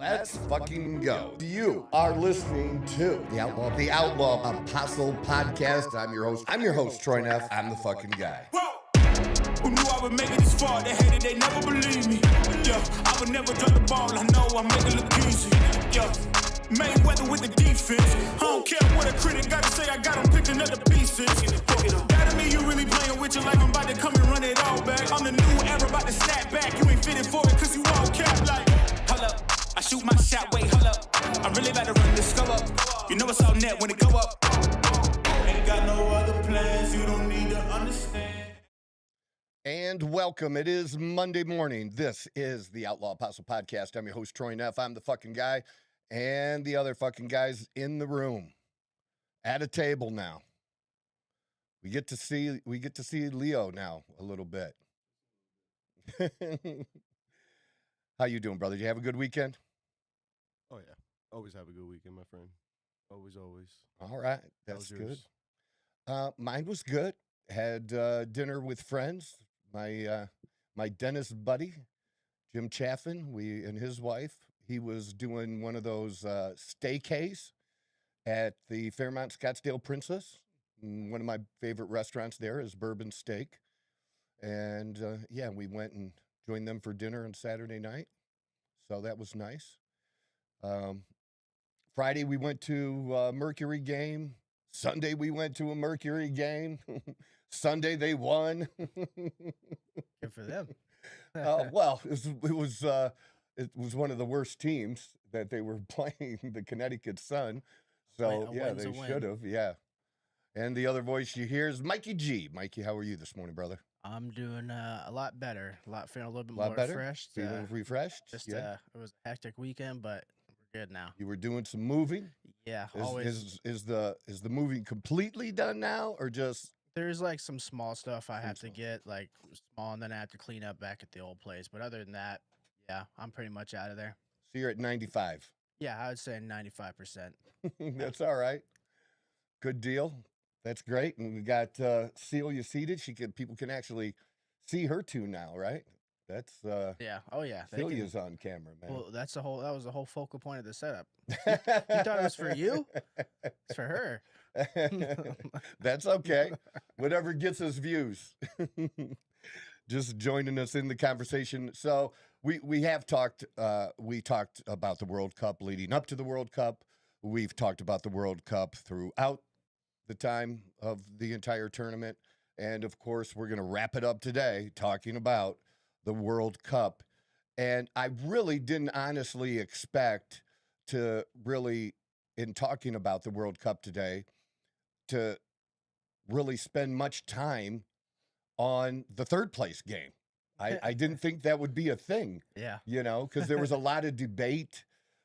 Let's fucking go. You are listening to the Outlaw Apostle Podcast. I'm your host, Troy Neff. I'm the fucking guy. Who knew I would make it this far? They hated, they never believed me. Yeah, I would never drop the ball. I know I make it look easy. Yeah, Mayweather with the defense. I don't care what a critic gotta say. I got them picking up the pieces. That mean you really playing with your life. I'm about to come and run it all back. I'm the new era, about to snap back. You ain't fitting for it, cause you all cap like. Hold up, I shoot my shot, wait, hold up. I'm really about to run this go up. You know it's all net when it go up. Ain't got no other plans, you don't need to understand. And welcome. It is Monday morning. This is the Outlaw Apostle Podcast. I'm your host, Troy Neff. I'm the fucking guy. And the other fucking guys in the room. At a table now. We get to see Leo now a little bit. How you doing, brother? Did you have a good weekend? Oh, yeah. Always have a good weekend, my friend. Always. All right. That's good. Mine was good. Had dinner with friends. My dentist buddy, Jim Chaffin, and his wife. He was doing one of those staycays at the Fairmont Scottsdale Princess. One of my favorite restaurants there is Bourbon Steak. And we went and joined them for dinner on Saturday night. So that was nice. Friday we went to a Mercury game. Sunday we went to a Mercury game. Sunday they won. Good for them. Well, it was one of the worst teams that they were playing, the Connecticut Sun. So yeah, they should have. Yeah. And the other voice you hear is Mikey G. Mikey, how are you this morning, brother? I'm doing a lot better. Feeling a little bit A lot more better? refreshed. Feeling refreshed? Just Yeah. it was a hectic weekend, but we're good now. You were doing some moving? Yeah, Is the moving completely done now, or just there's like some small stuff I have to small. get, like small, and then I have to clean up back at the old place. But other than that, yeah, I'm pretty much out of there. So you're at 95? Yeah, I would say 95%. That's all right. Good deal. That's great. And we got Celia seated. People can actually see her too now, right? That's Yeah. Oh yeah. Celia's on camera, man. Well, that was the whole focal point of the setup. You thought it was for you? It's for her. That's okay. Whatever gets us views. Just joining us in the conversation. So we have talked. We talked about the World Cup leading up to the World Cup. We've talked about the World Cup throughout the time of the entire tournament, and of course, we're going to wrap it up today talking about the World Cup. And I really didn't honestly expect to really, in talking about the World Cup today, to really spend much time on the third place game. I didn't think that would be a thing. Yeah. Because there was a lot of debate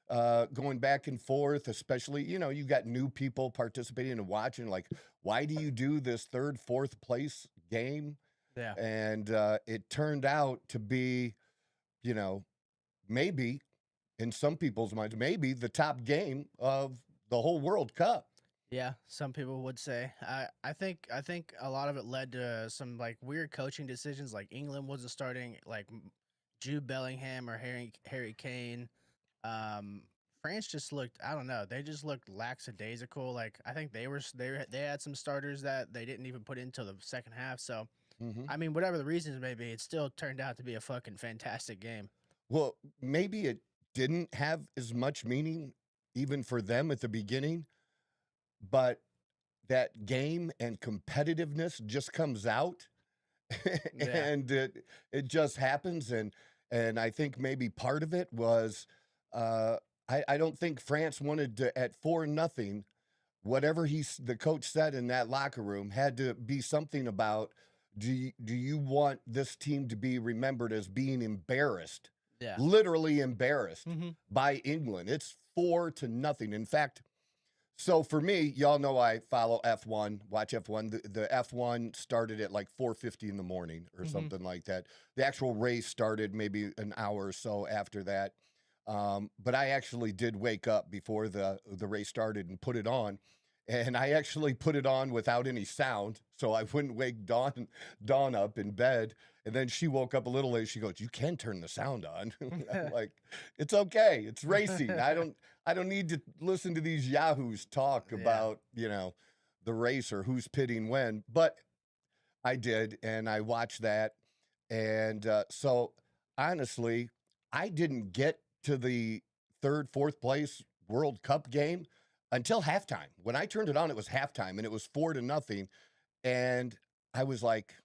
going back and forth, especially, you got new people participating and watching, like, why do you do this third, fourth place game? Yeah. And it turned out to be, maybe in some people's minds, maybe the top game of the whole World Cup. Yeah, some people would say. I think a lot of it led to some like weird coaching decisions. Like England wasn't starting like Jude Bellingham or Harry Kane. France just looked. I don't know. They just looked lackadaisical. Like I think they had some starters that they didn't even put into the second half. So I mean, whatever the reasons may be, it still turned out to be a fucking fantastic game. Well, maybe it didn't have as much meaning even for them at the beginning. But that game and competitiveness just comes out, and it just happens. And I think maybe part of it was I don't think France wanted to, at 4-0, whatever the coach said in that locker room had to be something about, do you want this team to be remembered as being embarrassed, literally embarrassed by England? It's 4-0. In fact, so for me, y'all know I follow F1, watch F1. The F1 started at like 4:50 in the morning or something like that. The actual race started maybe an hour or so after that. But I actually did wake up before the race started and put it on. And I actually put it on without any sound, so I wouldn't wake Dawn up in bed. And then she woke up a little late. She goes, "You can turn the sound on." I'm like, "It's okay. It's racing. I don't need to listen to these yahoos talk about, the race or who's pitting when." But I did, and I watched that. And so honestly, I didn't get to the third, fourth place World Cup game until halftime. When I turned it on, it was halftime, and it was 4-0. And I was like,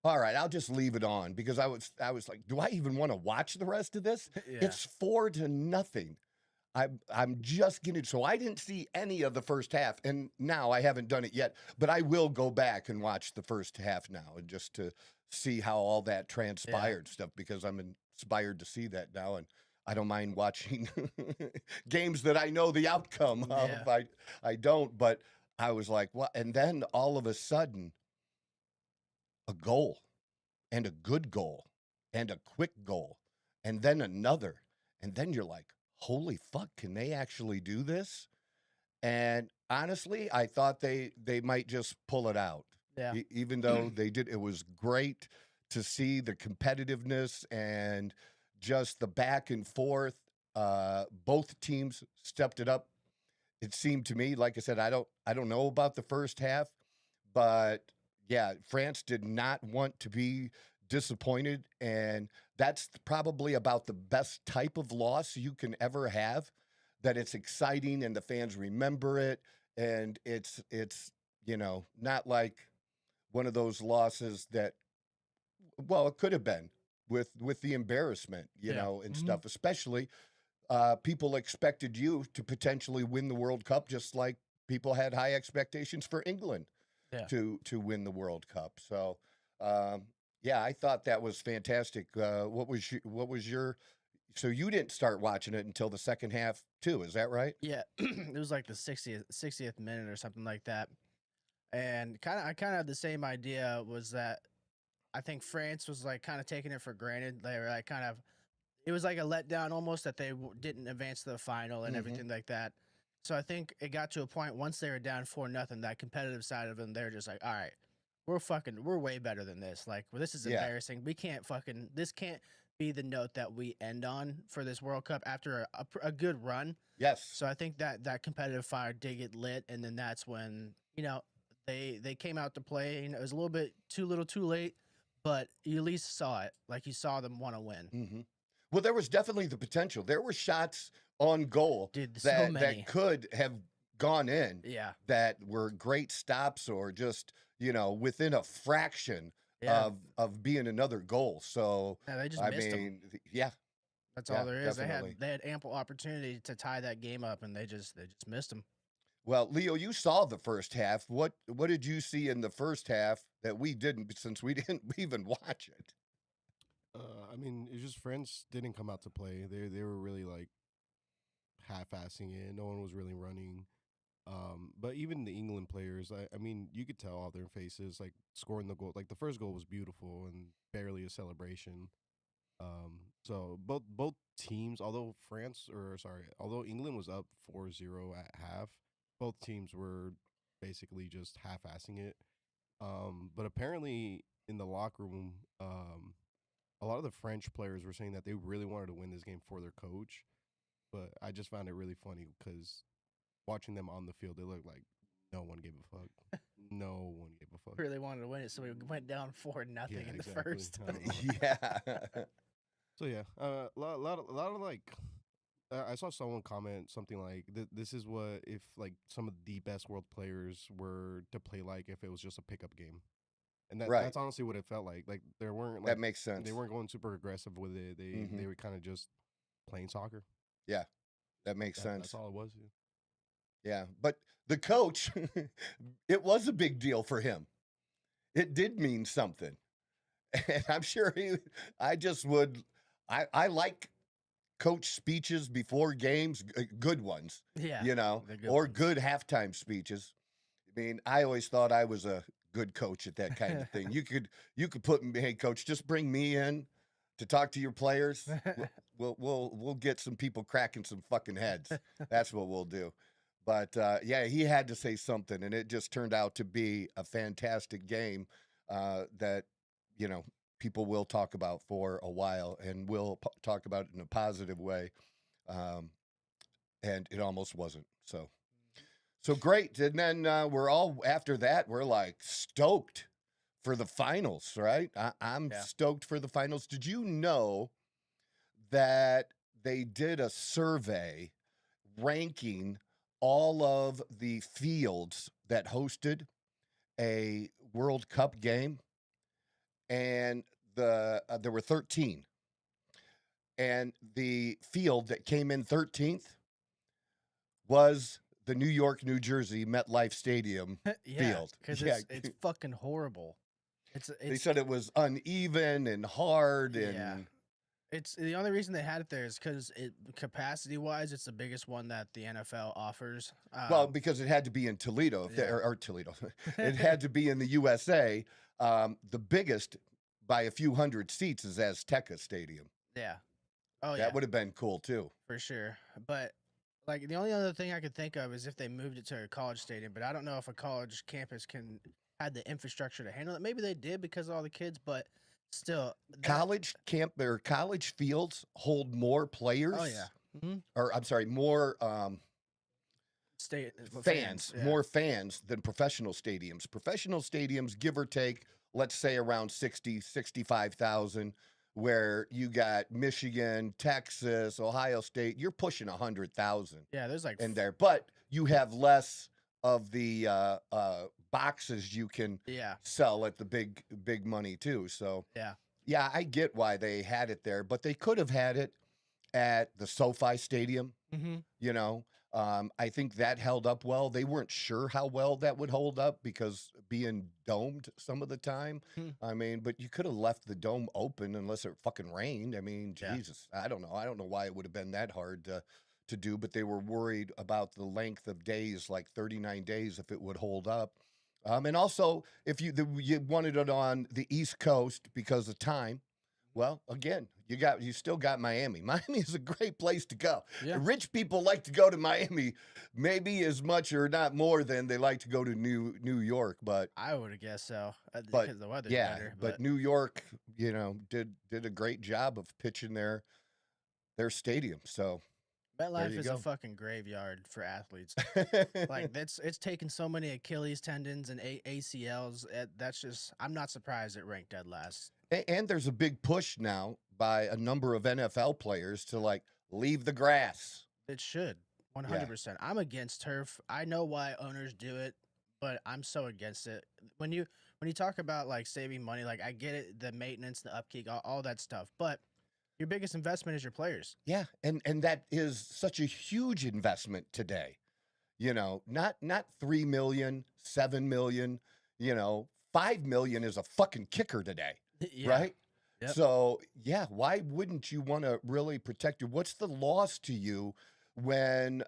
all right, I'll just leave it on, because I was like, do I even want to watch the rest of this? It's 4-0. I'm just getting, so I didn't see any of the first half, and now I haven't done it yet, but I will go back and watch the first half now, and just to see how all that transpired stuff, because I'm inspired to see that now, and I don't mind watching games that I know the outcome of. I don't, but I was like, what? And then all of a sudden, a goal, and a good goal, and a quick goal, and then another, and then you're like, holy fuck, can they actually do this? And honestly, I thought they might just pull it out. Yeah. Even though they did, it was great to see the competitiveness and just the back and forth. Both teams stepped it up. It seemed to me, like I said, I don't know about the first half, but yeah, France did not want to be disappointed, and that's probably about the best type of loss you can ever have. that it's exciting and the fans remember it, and it's not like one of those losses that, well, it could have been with the embarrassment, and stuff. Especially, people expected you to potentially win the World Cup, just like people had high expectations for England to win the World Cup. So, yeah, I thought that was fantastic. What was your? So you didn't start watching it until the second half too, is that right? Yeah, it was like the 60th minute or something like that. And I kind of had the same idea, was that I think France was like kind of taking it for granted. They were like it was like a letdown almost that they didn't advance to the final and everything like that. So I think it got to a point once they were down 4-0, that competitive side of them, they're just like, all right, we're way better than this. Like, well, this is embarrassing. We can't this can't be the note that we end on for this World Cup after a good run. Yes. So I think that competitive fire did get lit, and then that's when they came out to play. It was a little bit too little, too late, but you at least saw it. Like, you saw them want to win. Mm-hmm. Well, there was definitely the potential. There were shots on goal that could have gone in. Yeah. That were great stops, or just within a fraction of being another goal. So they just missed them. That's all there is. Definitely. They had ample opportunity to tie that game up, and they just missed them. Well, Leo, you saw the first half. What did you see in the first half that we didn't, since we didn't even watch it? I mean, it's just France didn't come out to play. They were really like half-assing it. No one was really running. But even the England players, I mean, you could tell all their faces, like scoring the goal. Like the first goal was beautiful and barely a celebration. So both teams, although England was up 4-0 at half, both teams were basically just half-assing it. But apparently in the locker room, a lot of the French players were saying that they really wanted to win this game for their coach. But I just found it really funny because watching them on the field, they looked like no one gave a fuck. No one gave a fuck. Really wanted to win it, so we went down 4-0 in the first. Yeah. So yeah, a lot of like, I saw someone comment something like, "This is what if like some of the best world players were to play like if it was just a pickup game," and that's honestly what it felt like. Like there weren't like, that makes sense. They weren't going super aggressive with it. They were kind of just playing soccer. Yeah, that makes sense. That's all it was. Yeah, but the coach, it was a big deal for him. It did mean something, and I'm sure I like coach speeches before games, good ones. Yeah, or good halftime speeches. I mean, I always thought I was a good coach at that kind of thing. You could put me, hey coach, just bring me in to talk to your players. We'll get some people cracking some fucking heads. That's what we'll do. But yeah, he had to say something, and it just turned out to be a fantastic game that people will talk about for a while, and we'll talk about it in a positive way. And it almost wasn't. So great. And then after that, we're like stoked for the finals, right? I'm stoked for the finals. Did you know that they did a survey ranking all of the fields that hosted a World Cup game? And there were 13. And the field that came in 13th was the New York, New Jersey MetLife Stadium field. Because it's fucking horrible. They said it was uneven and hard, and it's the only reason they had it there is because capacity wise, it's the biggest one that the NFL offers. Well, because it had to be in Toledo, or Toledo, it had to be in the USA. The biggest by a few hundred seats is Azteca Stadium. Yeah. Oh, that would have been cool too, for sure. But like the only other thing I could think of is if they moved it to a college stadium. But I don't know if a college campus had the infrastructure to handle it. Maybe they did because of all the kids, but still, college fields hold more players. Oh yeah. Mm-hmm. Or I'm sorry, more fans, more fans than professional stadiums. Professional stadiums, give or take, let's say around 65,000. where you got Michigan, Texas, Ohio State. You're pushing 100,000 Yeah, there's like in there, but you have less of the boxes you can yeah, sell at the big money too. So yeah. yeah, I get why they had it there, but they could have had it at the SoFi Stadium. Mm-hmm. You know, I think that held up well. They weren't sure how well that would hold up because being domed some of the time. I mean, but you could have left the dome open unless it fucking rained. I mean, Yeah. Jesus, I don't know. I don't know why it would have been that hard to do, but they were worried about the length of days, like 39 days, if it would hold up. And also, if you wanted it on the East Coast because of time, well, again, you still got Miami. Miami is a great place to go. Yeah. Rich people like to go to Miami, maybe as much or not more than they like to go to New York. But I would have guessed so but because the weather's yeah, better. but New York, did a great job of pitching their stadium. So MetLife you is go. a fucking graveyard for athletes. Like it's taken so many Achilles tendons and ACLs. That's just I'm not surprised it ranked dead last. And there's a big push now by a number of NFL players to like leave the grass. It should 100%. I'm against turf. I know why owners do it, but I'm so against it. When you talk about like saving money, like I get it, the maintenance, the upkeep, all that stuff, but your biggest investment is your players. Yeah, and that is such a huge investment today. Not 3 million, 7 million, 5 million is a fucking kicker today. Yeah. Right? Yep. So, yeah, why wouldn't you want to really protect you? What's the loss to you when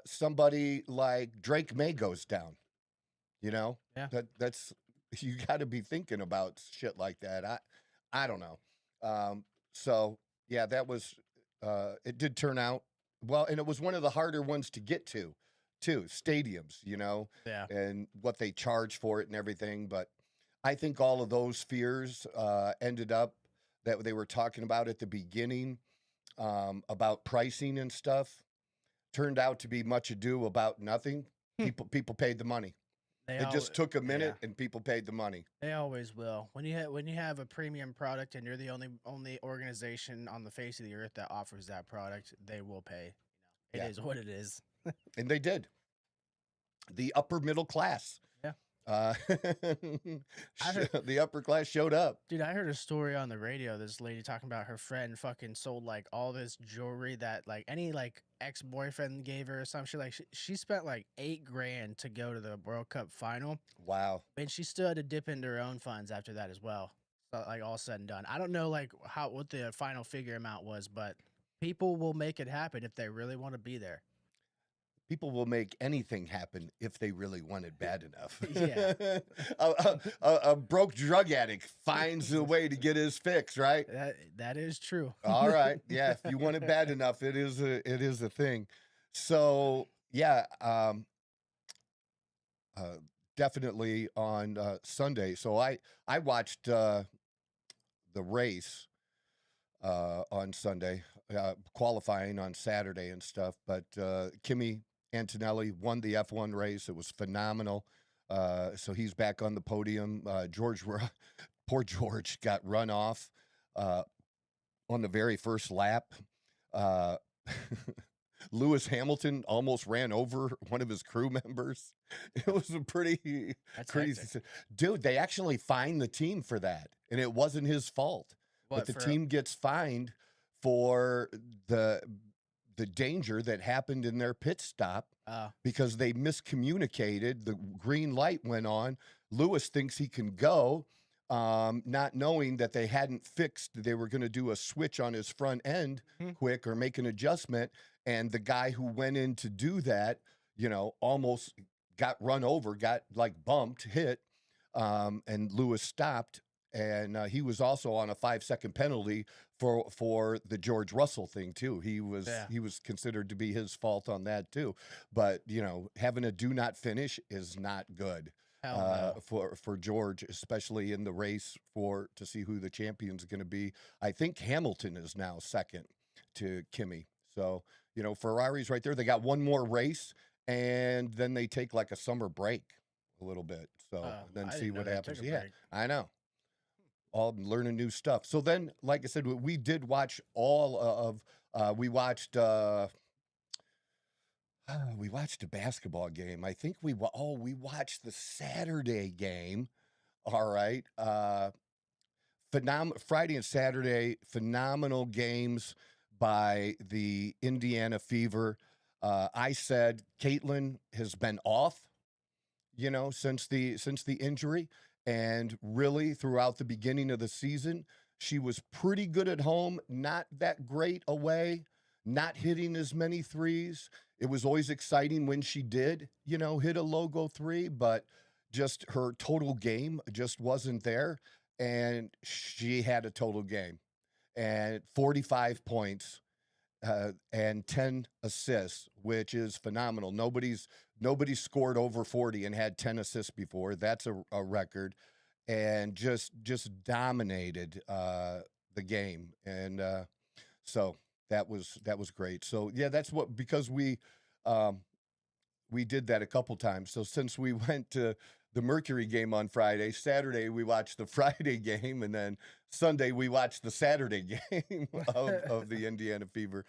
somebody like Drake May goes down? Yeah. That's you got to be thinking about shit like that. I don't know. So, yeah, that was it did turn out well, and it was one of the harder ones to get to, too, stadiums, Yeah. and what they charge for it and everything, but I think all of those fears ended up that they were talking about at the beginning about pricing and stuff turned out to be much ado about nothing. People paid the money. It just took a minute, and people paid the money. They always will. When you have a premium product and you're the only organization on the face of the earth that offers that product, they will pay. It is what it is. And they did. The upper middle class. Yeah. The upper class showed up. Dude, I heard a story on the radio. This lady talking about her friend fucking sold like all this jewelry that like any like ex-boyfriend gave her or some shit. Like she spent like $8,000 to go to the World Cup final. Wow. And she still had to dip into her own funds after that as well. So like all said and done. I don't know like what the final figure amount was, but people will make it happen if they really want to be there. People will make anything happen if they really want it bad enough. Yeah. a broke drug addict finds a way to get his fix, right? That is true. All right. Yeah. If you want it bad enough, it is a thing. So yeah, definitely on Sunday. So I watched the race on Sunday, qualifying on Saturday and stuff. But Kimi Antonelli won the F1 race. It was phenomenal. So he's back on the podium. Poor George got run off on the very first lap. Lewis Hamilton almost ran over one of his crew members. It was a pretty crazy. Hectic. Dude, they actually fined the team for that, and it wasn't his fault. But the team gets fined for the danger that happened in their pit stop because they miscommunicated. The green light went on. Lewis thinks he can go, not knowing that they hadn't fixed. They were going to do a switch on his front end quick or make an adjustment. And the guy who went in to do that, almost got run over, got like bumped, hit, and Lewis stopped. And he was also on a 5-second penalty for the George Russell thing too. He was considered to be his fault on that too. But having a do not finish is not good for George, especially in the race to see who the champion's going to be. I think Hamilton is now second to Kimi. So Ferrari's right there. They got one more race, and then they take like a summer break a little bit. So then see what happens. Yeah, I know. all learning new stuff. So then, like I said, we did watch all of. We watched a basketball game. I think we watched the Saturday game. All right. Friday and Saturday, phenomenal games by the Indiana Fever. I said Caitlin has been off, since the injury, and really throughout the beginning of the season, she was pretty good at home, not that great away, not hitting as many threes. It was always exciting when she did, hit a logo three, but just her total game just wasn't there. And she had a total game and 45 points and 10 assists, which is phenomenal. Nobody's scored over 40 and had 10 assists before. That's a record, and just dominated the game. And so that was great. So yeah, that's because we did that a couple times. So since we went to the Mercury game on Friday, Saturday we watched the Friday game, and then Sunday we watched the Saturday game of the Indiana Fever.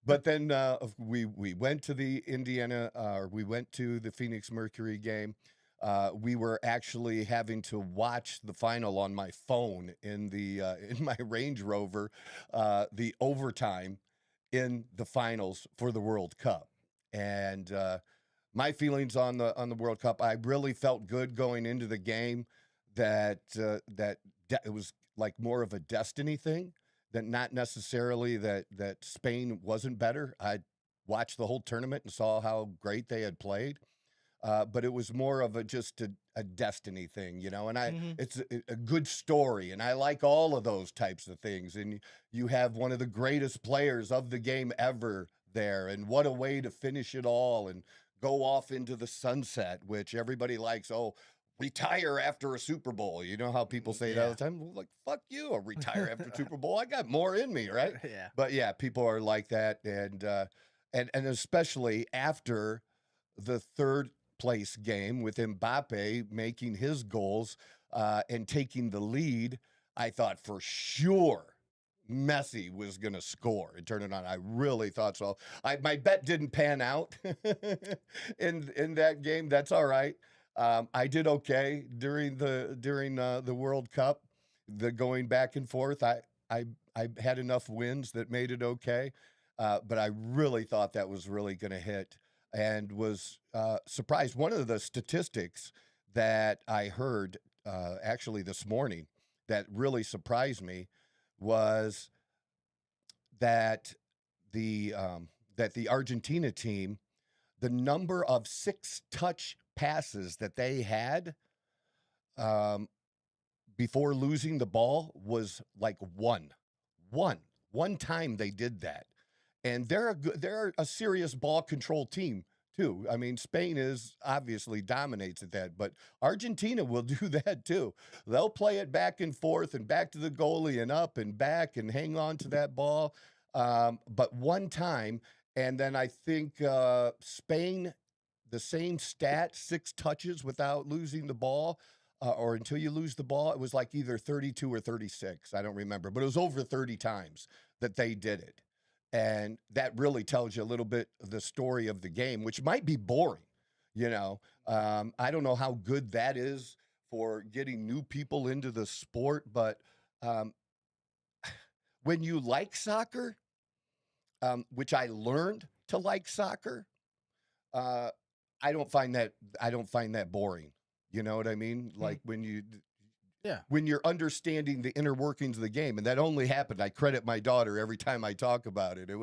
But then we went to the we went to the Phoenix Mercury game. We were actually having to watch the final on my phone in my Range Rover, the overtime in the finals for the World Cup. And my feelings on the World Cup, I really felt good going into the game that it was like more of a destiny thing, that not necessarily that Spain wasn't better. I watched the whole tournament and saw how great they had played, but it was more of just a destiny thing, and it's a good story, and I like all of those types of things. And you have one of the greatest players of the game ever there, and what a way to finish it all and go off into the sunset, which everybody likes. Oh, retire after a Super Bowl. You know how people say that all the time? Well, like, fuck you, I'll retire after a Super Bowl. I got more in me, right? Yeah. But yeah, people are like that. And especially after the third place game with Mbappe making his goals and taking the lead, I thought for sure Messi was going to score and turn it on. I really thought so. My bet didn't pan out in that game. That's all right. I did okay during the World Cup, the going back and forth. I had enough wins that made it okay, but I really thought that was really going to hit, and was surprised. One of the statistics that I heard actually this morning that really surprised me was that the Argentina team, the number of 6-touch passes that they had before losing the ball was like one time they did that. And they're a serious ball control team too. I mean, Spain obviously dominates at that, but Argentina will do that too. They'll play it back and forth and back to the goalie and up and back and hang on to that ball. But one time, and then I think Spain, the same stat, 6 touches without losing the ball, or until you lose the ball. It was like either 32 or 36. I don't remember, but it was over 30 times that they did it. And that really tells you a little bit of the story of the game, which might be boring. I don't know how good that is for getting new people into the sport, but when you like soccer, which I learned to like soccer, I don't find that boring. You know what I mean? Like when you're understanding the inner workings of the game, and that only happened. I credit my daughter every time I talk about it. It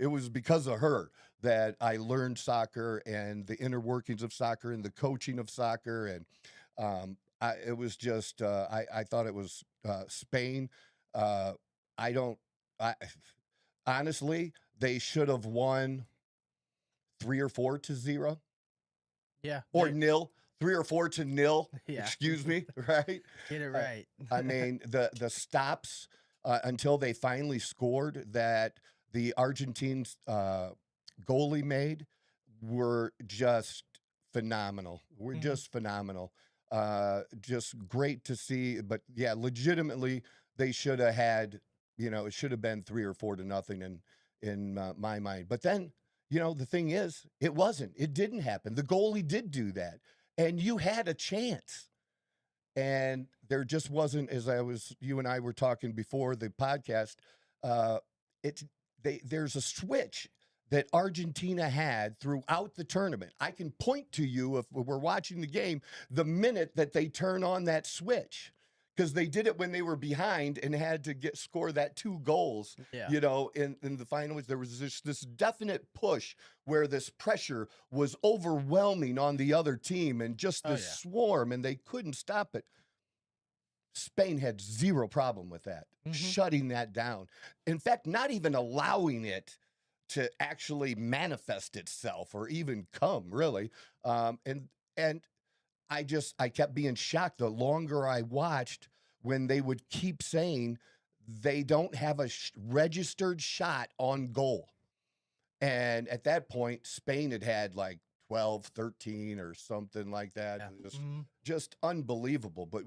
was because of her that I learned soccer and the inner workings of soccer and the coaching of soccer. And it was just I thought it was Spain. Honestly, they should have won 3 or 4-0. Yeah. Or nil. 3 or 4-0. Yeah. Excuse me. Right. Get it right. I mean, the stops until they finally scored that the Argentines goalie made were just phenomenal. Just phenomenal. Just great to see. But yeah, legitimately, they should have had, it should have been 3 or 4-0 in my mind. But then, the thing is, it wasn't. It didn't happen. The goalie did do that, and you had a chance. And there just wasn't, you and I were talking before the podcast. There's a switch that Argentina had throughout the tournament. I can point to you, if we're watching the game, the minute that they turn on that switch, because they did it when they were behind and had to score that 2 goals. Yeah. In the finals, there was this definite push where this pressure was overwhelming on the other team, and just this swarm, and they couldn't stop it. Spain had zero problem with that, shutting that down. In fact, not even allowing it to actually manifest itself or even come, really. And I kept being shocked the longer I watched, when they would keep saying they don't have a registered shot on goal. And at that point, Spain had like 12, 13 or something like that. Yeah. Just unbelievable. But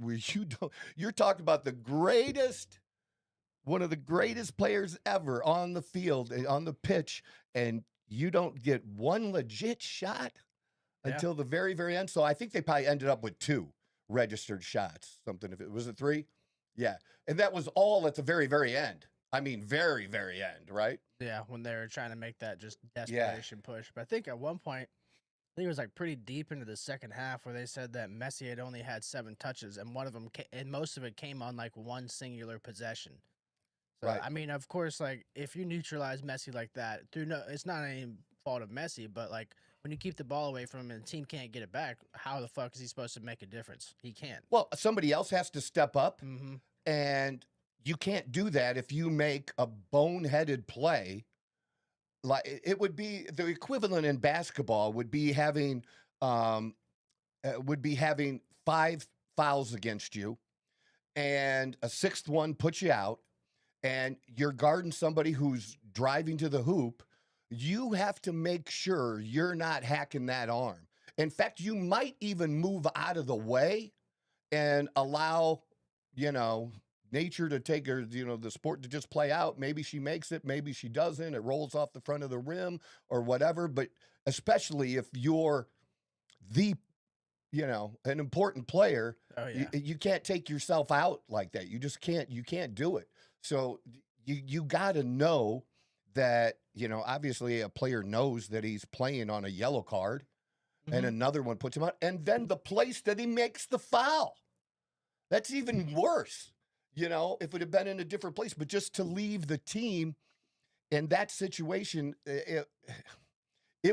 you're talking about one of the greatest players ever on the field, on the pitch, and you don't get one legit shot until the very, very end. So I think they probably ended up with 2 registered shots. Something, if it was 3. Yeah. And that was all at the very, very end. I mean, very, very end, right? Yeah, when they were trying to make that just desperation push. But I think at one point, I think it was like pretty deep into the second half, where they said that Messi had only had 7 touches, and most of it came on like one singular possession. So, right. I mean, of course, like if you neutralize Messi like that, it's not any fault of Messi, but like when you keep the ball away from him and the team can't get it back, how the fuck is he supposed to make a difference? He can't. Well, somebody else has to step up, and you can't do that if you make a boneheaded play. Like, it would be the equivalent in basketball would be having 5 fouls against you, and a 6th one puts you out, and you're guarding somebody who's driving to the hoop. You have to make sure you're not hacking that arm. In fact, you might even move out of the way and allow, nature to take her, the sport to just play out. Maybe she makes it, maybe she doesn't. It rolls off the front of the rim or whatever. But especially if you're an important player, you can't take yourself out like that. You just can't. You can't do it. So you got to know that, obviously a player knows that he's playing on a yellow card, and another one puts him out, and then the place that he makes the foul. That's even worse. If it had been in a different place, but just to leave the team in that situation, it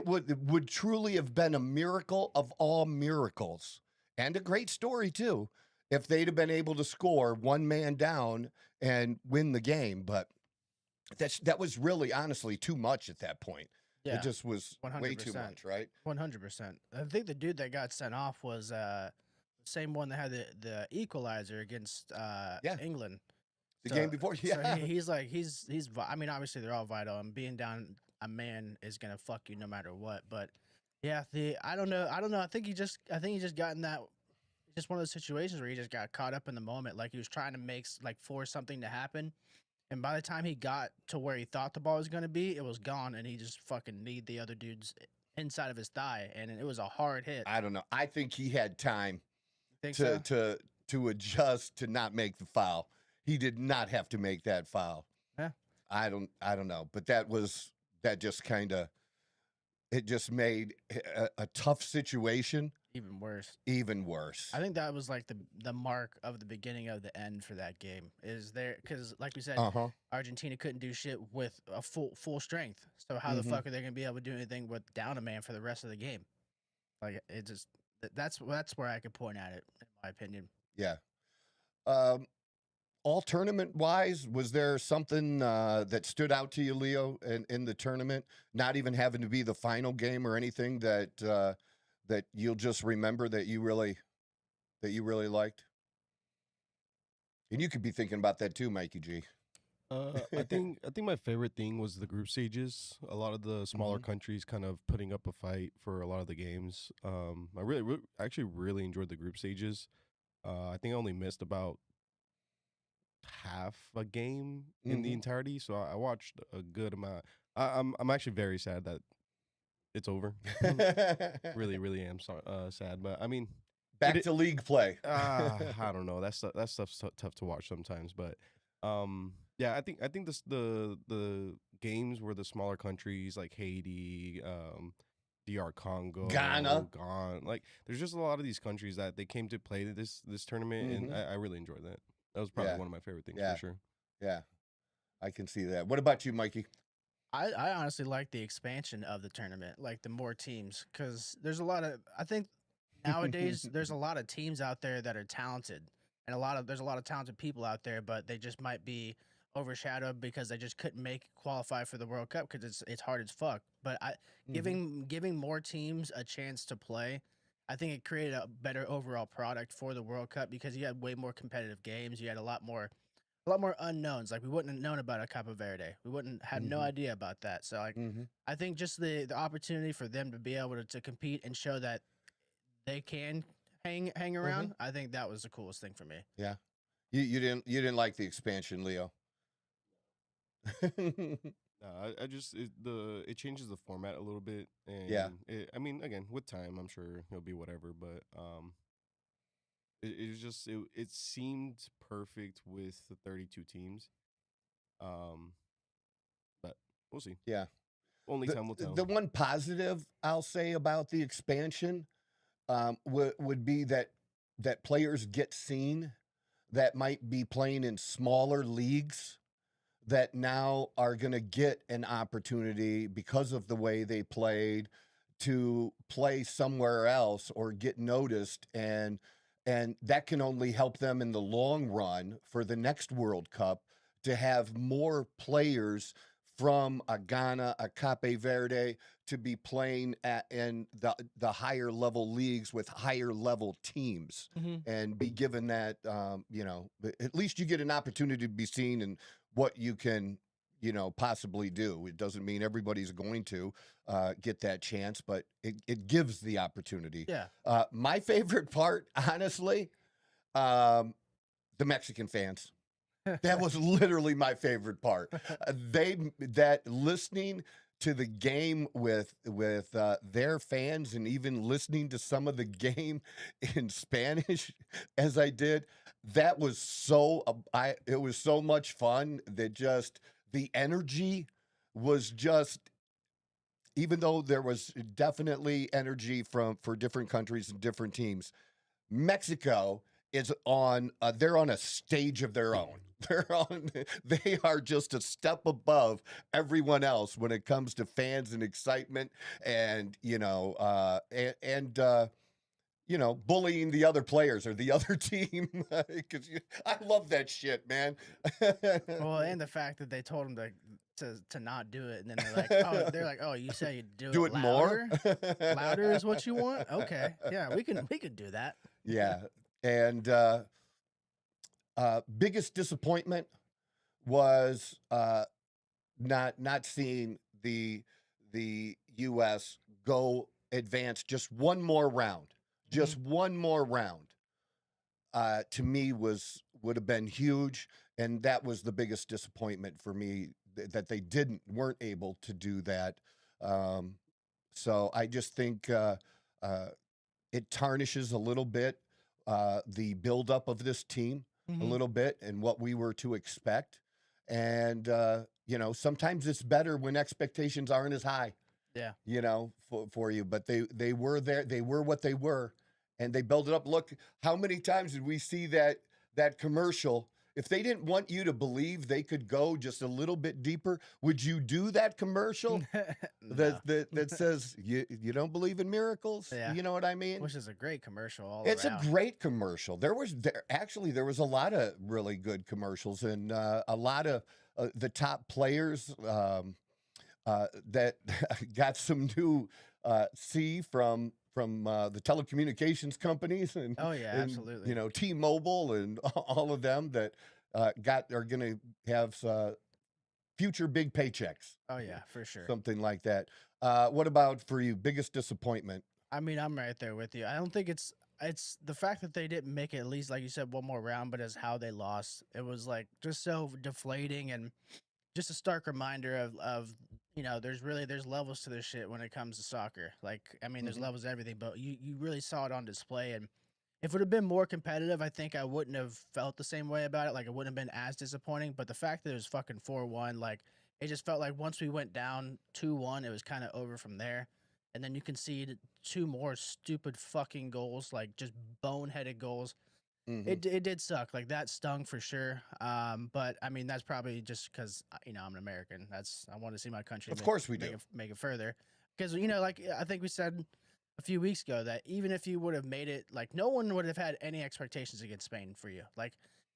would truly have been a miracle of all miracles, and a great story too, if they'd have been able to score 1 man down and win the game. But that was really, honestly, too much at that point. Yeah, it just was 100%. Way too much, right? 100%. I think the dude that got sent off was the same one that had the equalizer against England. The game before, yeah. So he's I mean, obviously they're all vital, and being down a man is gonna fuck you no matter what. But yeah, I don't know. I think he just got in that, just one of those situations where he just got caught up in the moment. Like he was trying to force something to happen, and by the time he got to where he thought the ball was gonna be, it was gone, and he just fucking kneed the other dude's inside of his thigh, and it was a hard hit. I don't know. I think he had time to adjust to not make the foul. He did not have to make that foul. Yeah. I don't know, but that just kind of, it just made a tough situation even worse. I think that was like the mark of the beginning of the end for that game. Is there, because like we said, Argentina couldn't do shit with a full strength. So how the fuck are they gonna be able to do anything with down a man for the rest of the game? Like, it just, that's where I could point at it, in my opinion. Yeah. All tournament wise, was there something that stood out to you, Leo, in the tournament? Not even having to be the final game or anything that you'll just remember that you really liked? And you could be thinking about that too, Mikey G. I think my favorite thing was the group stages. A lot of the smaller Mhm. countries kind of putting up a fight for a lot of the games. I actually really enjoyed the group stages. I think I only missed about half a game in the Mhm. entirety, so I watched a good amount. I'm actually very sad that it's over. Really, really am sad. But I mean, Back to league play. I don't know. That stuff's tough to watch sometimes. But yeah, I think the games were the smaller countries like Haiti, DR Ghana. Congo, Ghana. Like, there's just a lot of these countries that they came to play this tournament, and Mhm. I really enjoyed that. That was probably Yeah. one of my favorite things for Yeah. sure. Yeah. I can see that. What about you, Mikey? I honestly like the expansion of the tournament, like the more teams, because there's a lot of I think nowadays there's a lot of teams out there that are talented, and there's a lot of talented people out there, but they just might be overshadowed because they just couldn't make qualify for the World Cup because it's hard as fuck. But Mhm. giving more teams a chance to play, I think it created a better overall product for the World Cup because you had way more competitive games. You had a lot more unknowns. Like we wouldn't have known about a Capo Verde. We wouldn't had no Mhm. idea about that. So like Mhm. I think just the opportunity for them to be able to compete and show that they can hang Mhm. around, I think that was the coolest thing for me. Yeah. You didn't like the expansion, Leo. No, I just it changes the format a little bit, Yeah. and I mean, again, with time, I'm sure it'll be whatever. But it was just it seemed perfect with the 32 teams. Um, but we'll see. Yeah. Only The time will tell. the one positive I'll say about the expansion would be that players get seen that might be playing in smaller leagues that now are going to get an opportunity because of the way they played to play somewhere else or get noticed, and that can only help them in the long run for the next World Cup to have more players from a Ghana, a Cape Verde to be playing in the higher level leagues with higher level teams Mm-hmm. and be given that at least you get an opportunity to be seen and what you can possibly do. It doesn't mean everybody's going to get that chance, but it gives the opportunity. Yeah. My favorite part, honestly, um, the Mexican fans. That was literally my favorite part. That listening to the game with their fans and even listening to some of the game in Spanish as I did, that was it was so much fun that just the energy was just, even though there was definitely energy for different countries and different teams, Mexico is on they're on a stage of their own. They are just a step above everyone else when it comes to fans and excitement and bullying the other players or the other team because I love that shit, man. Well, and the fact that they told him to not do it, and then they're like, oh, you say you do Do it it more. louder. Louder is what you want. Okay, yeah, we can do that. Yeah, and biggest disappointment was not seeing the U.S. go advance just one more round, Mhm. just one more round. To me would have been huge, and that was the biggest disappointment for me that they weren't able to do that. Um, so I just think uh, it tarnishes a little bit the buildup of this team a Mhm. little bit and what we were to expect. And sometimes it's better when expectations aren't as high, Yeah. for you. But they were there. They were what they were, and they built it up. Look, how many times did we see that commercial? If they didn't want you to believe they could go just a little bit deeper, would you do that commercial No. that says you don't believe in miracles? Yeah. You know what I mean? Which is a great commercial all It's a around. great commercial. There was a lot of really good commercials and a lot of the top players that got some new C from the telecommunications companies and Oh yeah, and absolutely. T-Mobile and all of them that are going to have future big paychecks. Oh yeah, for sure. Something like that. What about for you? Biggest disappointment? I mean, I'm right there with you. I don't think it's the fact that they didn't make it, at least like you said, one more round, but as how they lost. It was like just so deflating and just a stark reminder of there's levels to this shit when it comes to soccer. Like, I mean, there's levels to everything, but you really saw it on display. And if it would have been more competitive, I think I wouldn't have felt the same way about it. Like, it wouldn't have been as disappointing. But the fact that it was fucking 4-1, like, it just felt like once we went down 2-1, it was kind of over from there. And then you concede 2 more stupid fucking goals, like just boneheaded goals. It did suck. Like, that stung for sure. But I mean, that's probably just because I'm an American. I want to see my country. Of course we do. Make it further, because like I think we said a few weeks ago that even if you would have made it, like, no one would have had any expectations against Spain for you. Like,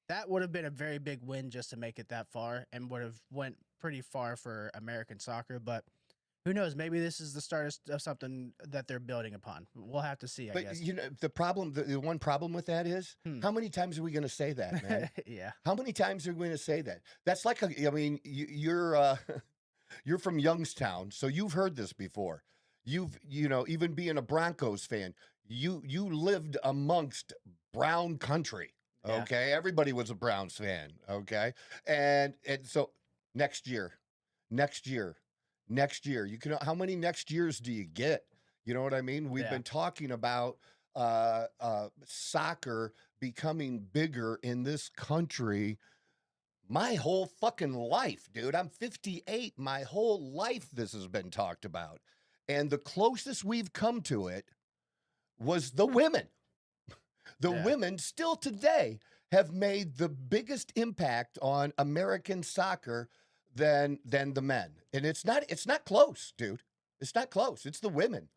that would have been a very big win just to make it that far, and would have went pretty far for American soccer. But who knows? Maybe this is the start of something that they're building upon. We'll have to see, I guess. The problem, the one problem with that is, how many times are we going to say that, man? Yeah. How many times are we going to say that? That's like, you're from Youngstown, so you've heard this before. Even being a Broncos fan, you lived amongst brown country. Yeah. Okay. Everybody was a Browns fan. Okay. And so next year, you can, how many next years do you get? You know what I mean? We've been talking about soccer becoming bigger in this country my whole fucking life, dude. I'm 58. My whole life this has been talked about. And the closest we've come to it was the women. The women still today have made the biggest impact on American soccer than the men. And it's not close, dude. It's not close. It's the women.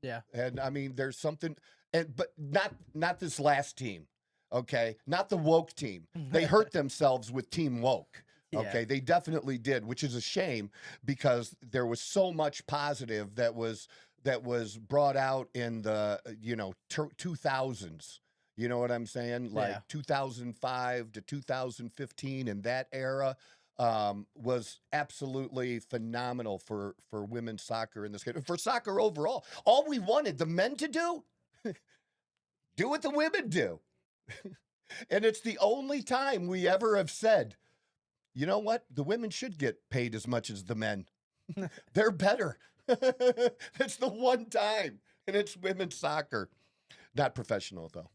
Yeah. And I mean, there's something, but not this last team. Okay. Not the woke team. They hurt themselves with Team Woke. Okay. They definitely did, which is a shame because there was so much positive that was brought out in the, 2000s. You know what I'm saying? Like 2005 to 2015 in that era. Was absolutely phenomenal for women's soccer in this game, for soccer overall. All we wanted the men to do what the women do. And it's the only time we ever have said, you know what? The women should get paid as much as the men. They're better. That's the one time. And it's women's soccer. Not professional, though.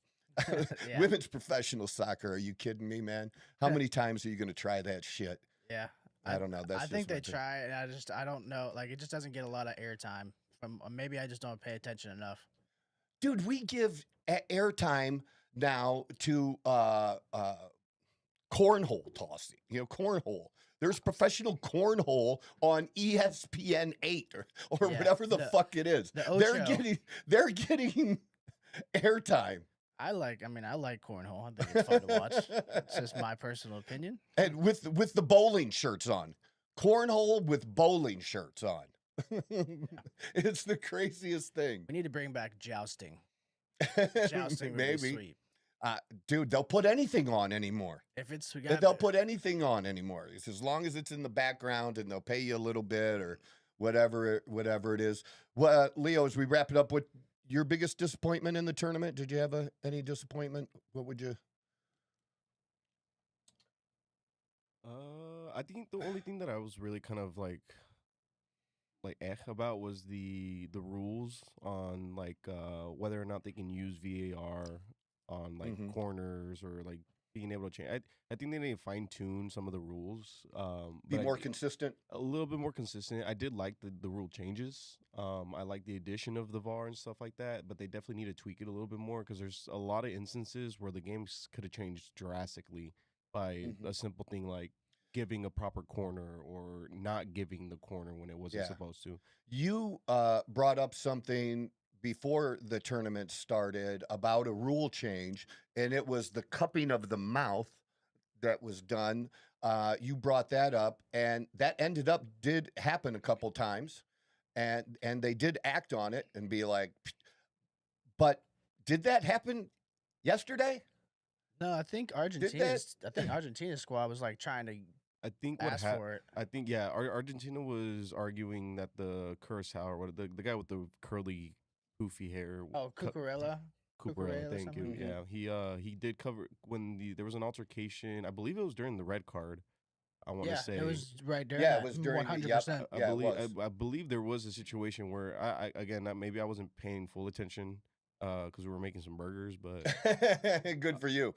Women's professional soccer. Are you kidding me, man? How many times are you going to try that shit? Yeah. I don't know. I think they try, and I don't know. Like, it just doesn't get a lot of airtime. Maybe I just don't pay attention enough. Dude, we give airtime now to cornhole tossing. Cornhole. There's professional cornhole on ESPN 8 or whatever the fuck it is. They're getting airtime. I like cornhole. I think it's fun to watch. It's just my personal opinion. And with the bowling shirts on. Cornhole with bowling shirts on. It's the craziest thing. We need to bring back jousting. Jousting would be sweet. Dude, they'll put anything on anymore. They'll put anything on anymore. It's as long as it's in the background and they'll pay you a little bit or whatever it is. Well, Leo, as we wrap it up, what your biggest disappointment in the tournament? Did you have any disappointment? What would you? I think the only thing that I was really kind of like about was the rules on whether or not they can use VAR on corners or being able to change. I think they need to fine tune some of the rules. Be more consistent. A little bit more consistent. I did like the rule changes. I like the addition of the VAR and stuff like that, but they definitely need to tweak it a little bit more because there's a lot of instances where the games could have changed drastically by a simple thing like giving a proper corner or not giving the corner when it wasn't supposed to. You brought up something before the tournament started about a rule change, and it was the cupping of the mouth that was done. You brought that up, and that did happen a couple times, and they did act on it and be like, but did that happen yesterday? No, I think Argentina's squad was like trying to I think what ask for it. I think Argentina was arguing that the Curacao or what the guy with the curly poofy hair. Oh, Cucurella. Cucurella, or thank you. something. Yeah, he did cover when there was an altercation. I believe it was during the red card. I want to Yeah, say it was right there. Yeah, it was during the- yep. 100%. I Yeah, it believe was. I believe there was a situation where again maybe I wasn't paying full attention because we were making some burgers, but Good for you.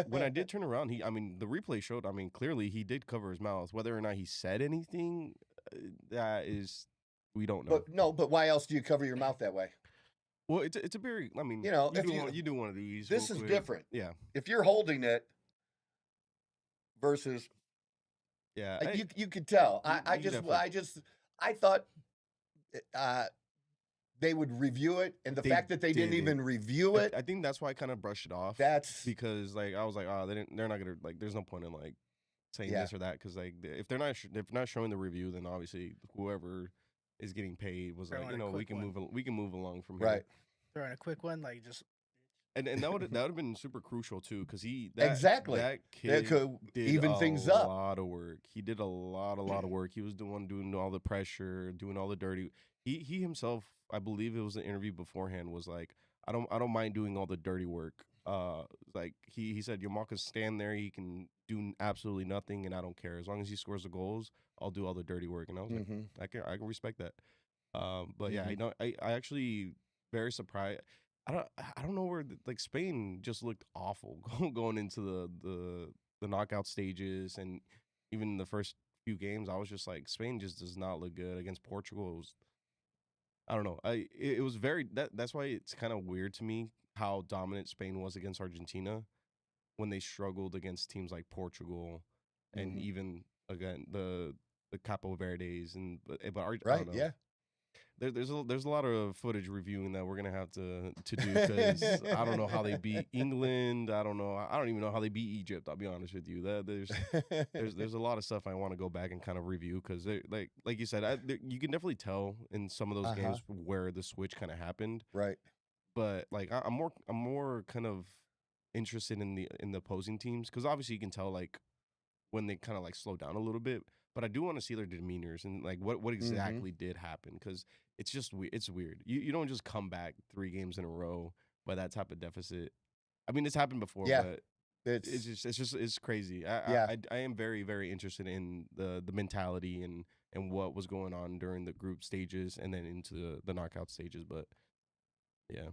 when I did turn around, the replay showed. Clearly he did cover his mouth. Whether or not he said anything, that is we don't know. But why else do you cover your mouth that way? Well, it's a very. if you do one of these. This real is quick. different. Yeah. If you're holding it versus Yeah. you could tell. I thought they would review it, and the They fact that they didn't didn't. even review it, I think that's why I kind of brushed it off. that's because I was like, oh, they're not gonna there's no point in saying Yeah. this or that because if they're not showing the review, then obviously whoever is getting paid was Throwing a we quick can one. we can move along from here. right. Throwing a quick one, like just And that would have been super crucial too because Exactly. that It kid could did even things up. a lot of work. He did a lot of work. He was doing all the pressure, doing all the dirty. He himself, I believe it was an interview beforehand, was like, I don't mind doing all the dirty work. He said Yamal can stand there, he can do absolutely nothing, and I don't care as long as he scores the goals. I'll do all the dirty work, and I was Mhm. like, I can respect that. But yeah, Mhm. I actually very surprised. I don't know where Spain just looked awful going into the knockout stages and even the first few games. I was just like, Spain just does not look good against Portugal. It was I don't know. It was very that's why it's kind of weird to me how dominant Spain was against Argentina when they struggled against teams like Portugal and Mhm. even again the Capo Verdes but I don't Right. know. Yeah. There's a lot of footage reviewing that we're gonna have to do because I don't know how they beat England. I don't know. I don't even know how they beat Egypt. I'll be honest with you. There's a lot of stuff I want to go back and kind of review because like you said, you can definitely tell in some of those games where the switch kind of happened. Right. But I'm more kind of interested in the opposing teams because obviously you can tell when they kind of slow down a little bit. But I do want to see their demeanors and what exactly did happen because it's just it's weird. You don't just come back 3 games in a row by that type of deficit. I mean, it's happened before, Yeah. but it's crazy. Yeah. I am very very interested in the mentality and what was going on during the group stages and then into the knockout stages. But yeah,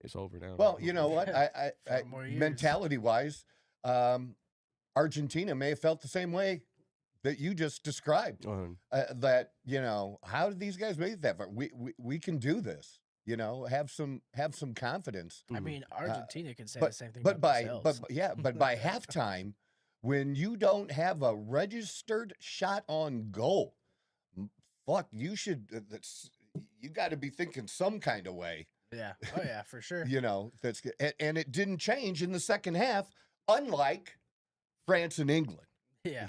it's over now. Well, you know what? I 4 more years. mentality-wise, Argentina may have felt the same way that you just described. That how did these guys make it that far? We can do this. Have some confidence. I mean, Argentina can say the same thing But about by themselves. but by halftime, when you don't have a registered shot on goal, fuck, you should. You got to be thinking some kind of way. Yeah. Oh yeah, for sure. That's good. And it didn't change in the second half, unlike France and England. Yeah.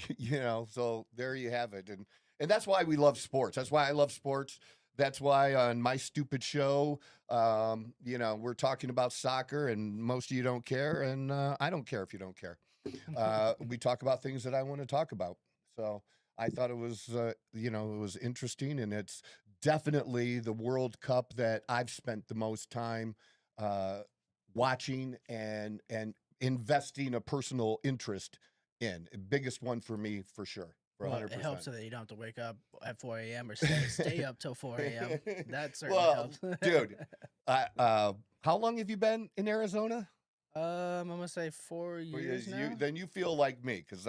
So there you have it. And that's why we love sports. That's why I love sports. That's why on my stupid show, we're talking about soccer and most of you don't care. And I don't care if you don't care. We talk about things that I want to talk about. So I thought it was, it was interesting, and it's definitely the World Cup that I've spent the most time watching and investing a personal interest in. Biggest one for me, for sure. For 100%. It helps so that you don't have to wake up at 4 a.m. or stay up till 4 a.m. That certainly Well, helps. dude, how long have you been in Arizona? I'm gonna say 4 years now. Then you feel like me, because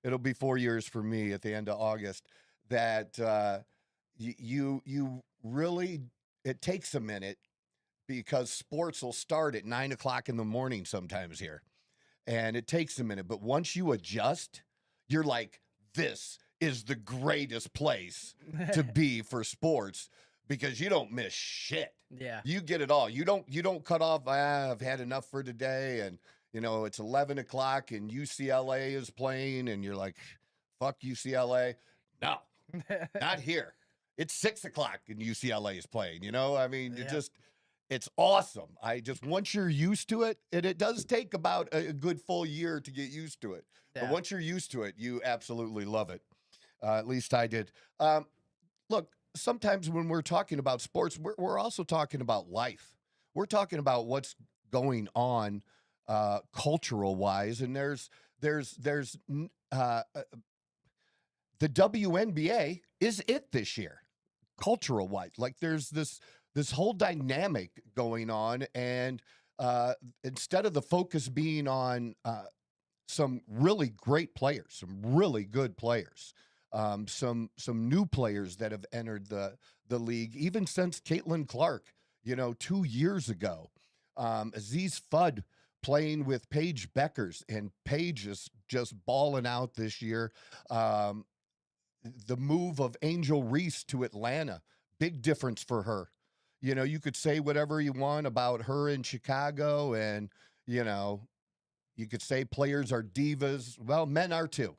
it'll be 4 years for me at the end of August. That you really, it takes a minute because sports will start at 9 o'clock in the morning sometimes here, and it takes a minute. But once you adjust, you're like, this is the greatest place to be for sports because you don't miss shit. Yeah. You get it all. You don't cut off, I've had enough for today. And, it's 11 o'clock and UCLA is playing and you're like, fuck UCLA. No, not here. It's 6 o'clock and UCLA is playing, I mean, Yeah. It's awesome. I just once you're used to it, and it does take about a good full year to get used to it. But Yeah. once you're used to it, you absolutely love it. At least I did. Look, sometimes when we're talking about sports, we're also talking about life. We're talking about what's going on cultural wise, and there's the WNBA is it this year, cultural wise. Like there's this whole dynamic going on, and instead of the focus being on some really great players, some really good players, some new players that have entered the league, even since Caitlin Clark, 2 years ago. Aziz Fudd playing with Paige Beckers, and Paige is just balling out this year. The move of Angel Reese to Atlanta, big difference for her. You could say whatever you want about her in Chicago, and you could say players are divas. Well, men are too.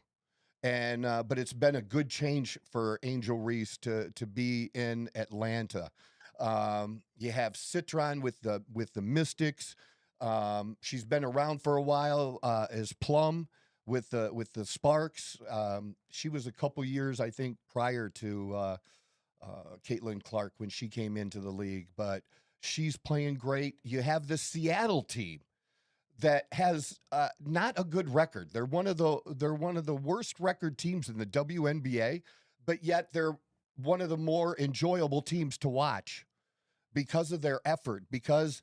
And but it's been a good change for Angel Reese to be in Atlanta. You have Citron with the Mystics. She's been around for a while as Plum with the Sparks. She was a couple years, I think, prior to Caitlin Clark when she came into the league, but she's playing great. You have the Seattle team that has not a good record. They're one of the worst record teams in the WNBA, but yet they're one of the more enjoyable teams to watch because of their effort, because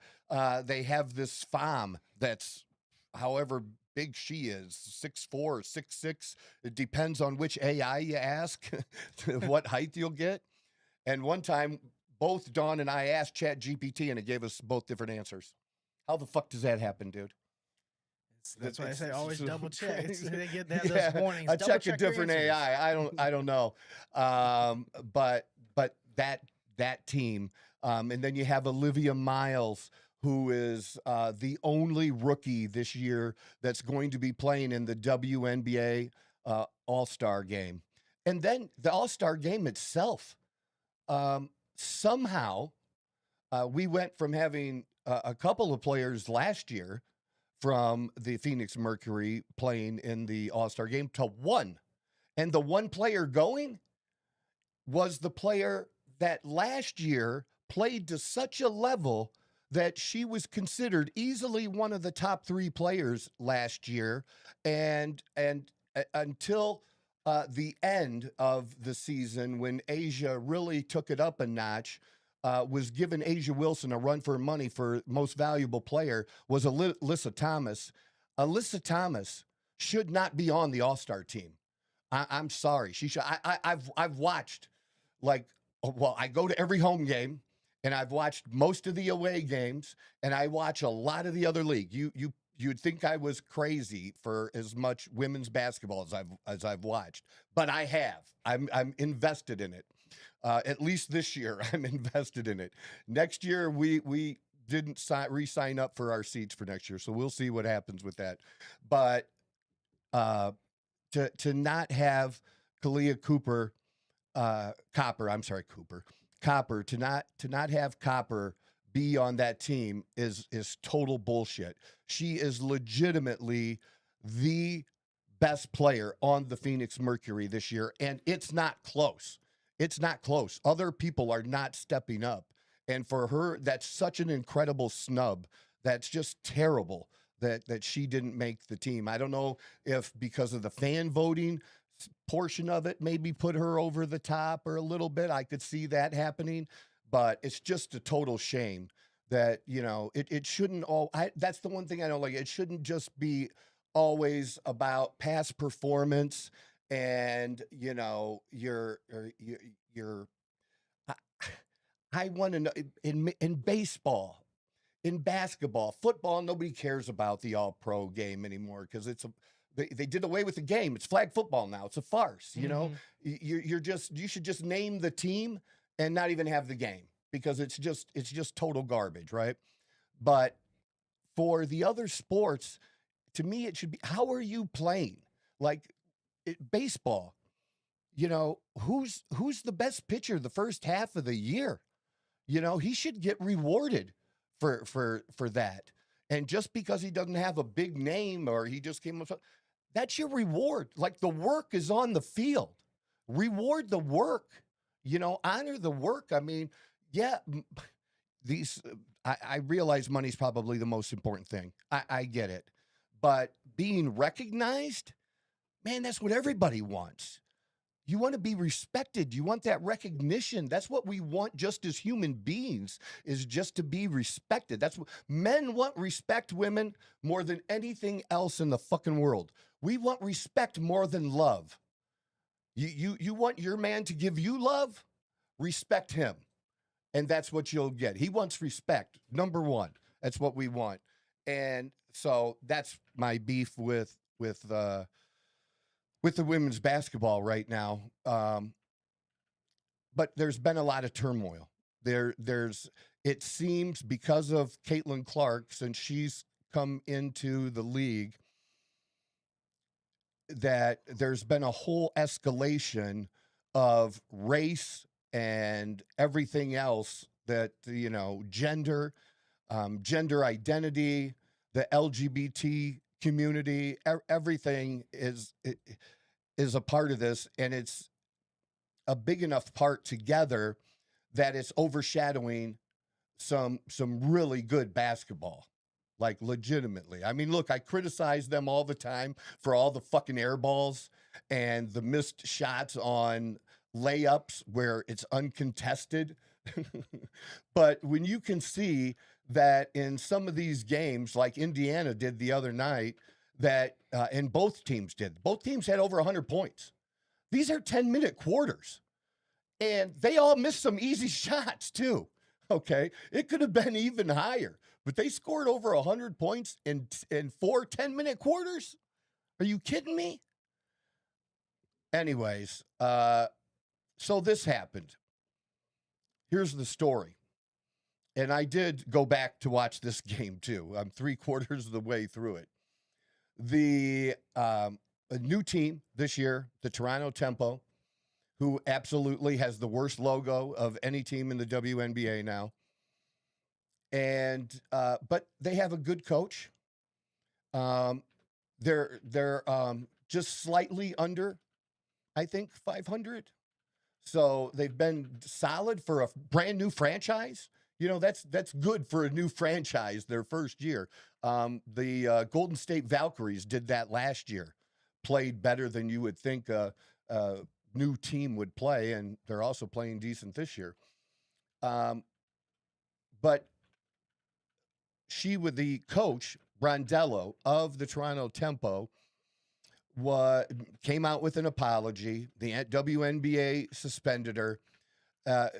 they have this femme that's however big she is, 6'4" or 6'6". It depends on which AI you ask, what height you'll get. And one time, both Dawn and I asked ChatGPT, and it gave us both different answers. How the fuck does that happen, dude? That's why I say always double check. They have Yeah, those warnings. I Double check a check your different answers. AI. I don't know. But that team, and then you have Olivia Miles, who is the only rookie this year that's going to be playing in the WNBA All-Star game. And then the All-Star game itself, somehow we went from having a couple of players last year from the Phoenix Mercury playing in the All-Star game to one. And the one player going was the player that last year played to such a level that she was considered easily one of the top 3 players last year. And until the end of the season, when Asia really took it up a notch, was giving Asia Wilson a run for money for most valuable player, was Alyssa Thomas. Alyssa Thomas should not be on the All-Star team. I'm sorry. She should. I've watched, I go to every home game, and I've watched most of the away games, and I watch a lot of the other league. You'd think I was crazy for as much women's basketball as I've watched, but I have. I'm invested in it. At least this year, I'm invested in it. Next year, we didn't re-sign up for our seats for next year, so we'll see what happens with that. But to not have Kalia Cooper, to not have Copper be on that team is total bullshit. She is legitimately the best player on the Phoenix Mercury this year, and it's not close. It's not close. Other people are not stepping up. And for her, that's such an incredible snub. That's just terrible that she didn't make the team. I don't know if because of the fan voting portion of it maybe put her over the top or a little bit. I could see that happening, but it's just a total shame that, it shouldn't that's the one thing I don't like. It shouldn't just be always about past performance and, I want to know in baseball, in basketball, football, nobody cares about the all-pro game anymore because they did away with the game. It's flag football now. It's a farce. You should just name the team and not even have the game because it's just total garbage, right? But for the other sports, to me, it should be, how are you playing? Baseball, who's the best pitcher the first half of the year? He should get rewarded for that. And just because he doesn't have a big name or he just came up, that's your reward. Like the work is on the field. Reward the work, honor the work. I mean, yeah, I realize money's probably the most important thing. I get it. But being recognized, man, that's what everybody wants. You want to be respected. You want that recognition. That's what we want just as human beings, is just to be respected. That's what men want. Respect, women, more than anything else in the fucking world. We want respect more than love. You want your man to give you love? Respect him. And that's what you'll get. He wants respect. Number one. That's what we want. And so that's my beef with the women's basketball right now. But there's been a lot of turmoil. It seems because of Caitlin Clark, since she's come into the league, that there's been a whole escalation of race and everything else that, gender identity, the LGBT community, everything is a part of this, and it's a big enough part together that it's overshadowing some really good basketball, like legitimately. I mean, look, I criticize them all the time for all the fucking air balls and the missed shots on layups where it's uncontested. But when you can see that in some of these games, like Indiana did the other night, that and both teams had over 100 points. These are 10-minute quarters, and they all missed some easy shots too. Okay, it could have been even higher, but they scored over 100 points in 4 10-minute quarters. Are you kidding me? Anyways, so this happened. Here's the story. And I did go back to watch this game too. I'm 3/4 of the way through it. A new team this year, the Toronto Tempo, who absolutely has the worst logo of any team in the WNBA now. And but they have a good coach. They're just slightly under, I think, 500. So they've been solid for a brand new franchise. That's good for a new franchise, their first year. The Golden State Valkyries did that last year, played better than you would think a new team would play, and they're also playing decent this year. But she, with the coach, Brondello, of the Toronto Tempo, came out with an apology. The WNBA suspended her.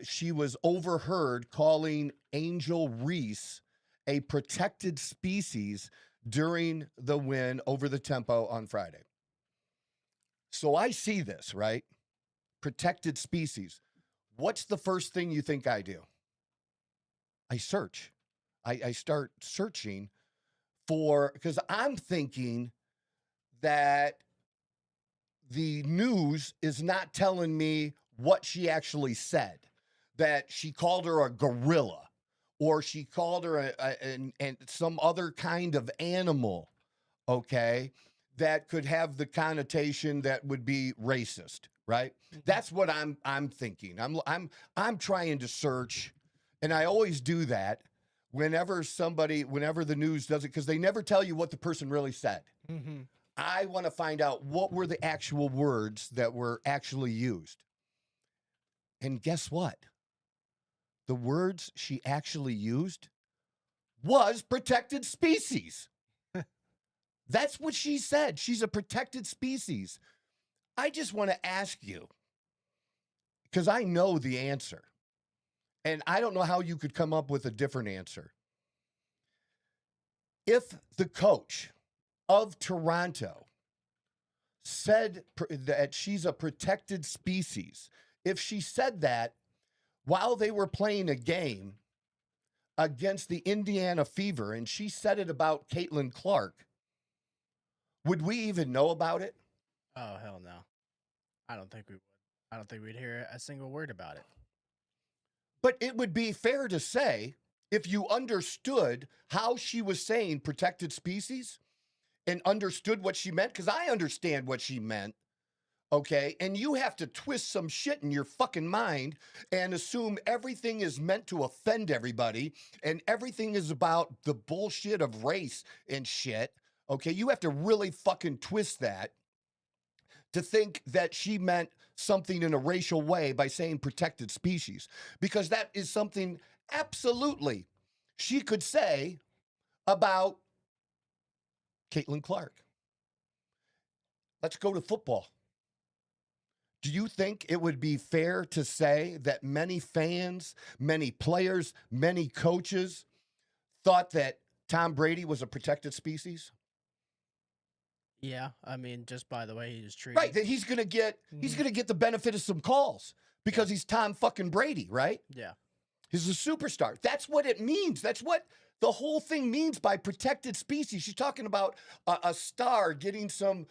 She was overheard calling Angel Reese a protected species during the win over the Tempo on Friday. So I see this, right? Protected species. What's the first thing you think I do? I search. I start searching because I'm thinking that the news is not telling me what she actually said, that she called her a gorilla, or she called her and some other kind of animal, okay, that could have the connotation that would be racist, right? That's what I'm thinking. I'm trying to search, and I always do that whenever the news does it, because they never tell you what the person really said. Mm-hmm. I want to find out what were the actual words that were actually used. And guess what? The words she actually used was protected species. That's what she said. She's a protected species. I just want to ask you, because I know the answer, and I don't know how you could come up with a different answer. If the coach of Toronto said that she's a protected species, if she said that while they were playing a game against the Indiana Fever, and she said it about Caitlin Clark, would we even know about it? Oh, hell no. I don't think we would. I don't think we'd hear a single word about it. But it would be fair to say if you understood how she was saying protected species and understood what she meant, because I understand what she meant, okay? And you have to twist some shit in your fucking mind and assume everything is meant to offend everybody and everything is about the bullshit of race and shit, okay? You have to really fucking twist that to think that she meant something in a racial way by saying protected species, because that is something absolutely she could say about Caitlin Clark. Let's go to football. Do you think it would be fair to say that many fans, many players, many coaches thought that Tom Brady was a protected species? Yeah, I mean, just by the way he was treated. Right, that he's gonna get the benefit of some calls because he's Tom fucking Brady, right? Yeah. He's a superstar. That's what it means. That's what the whole thing means by protected species. She's talking about a star getting some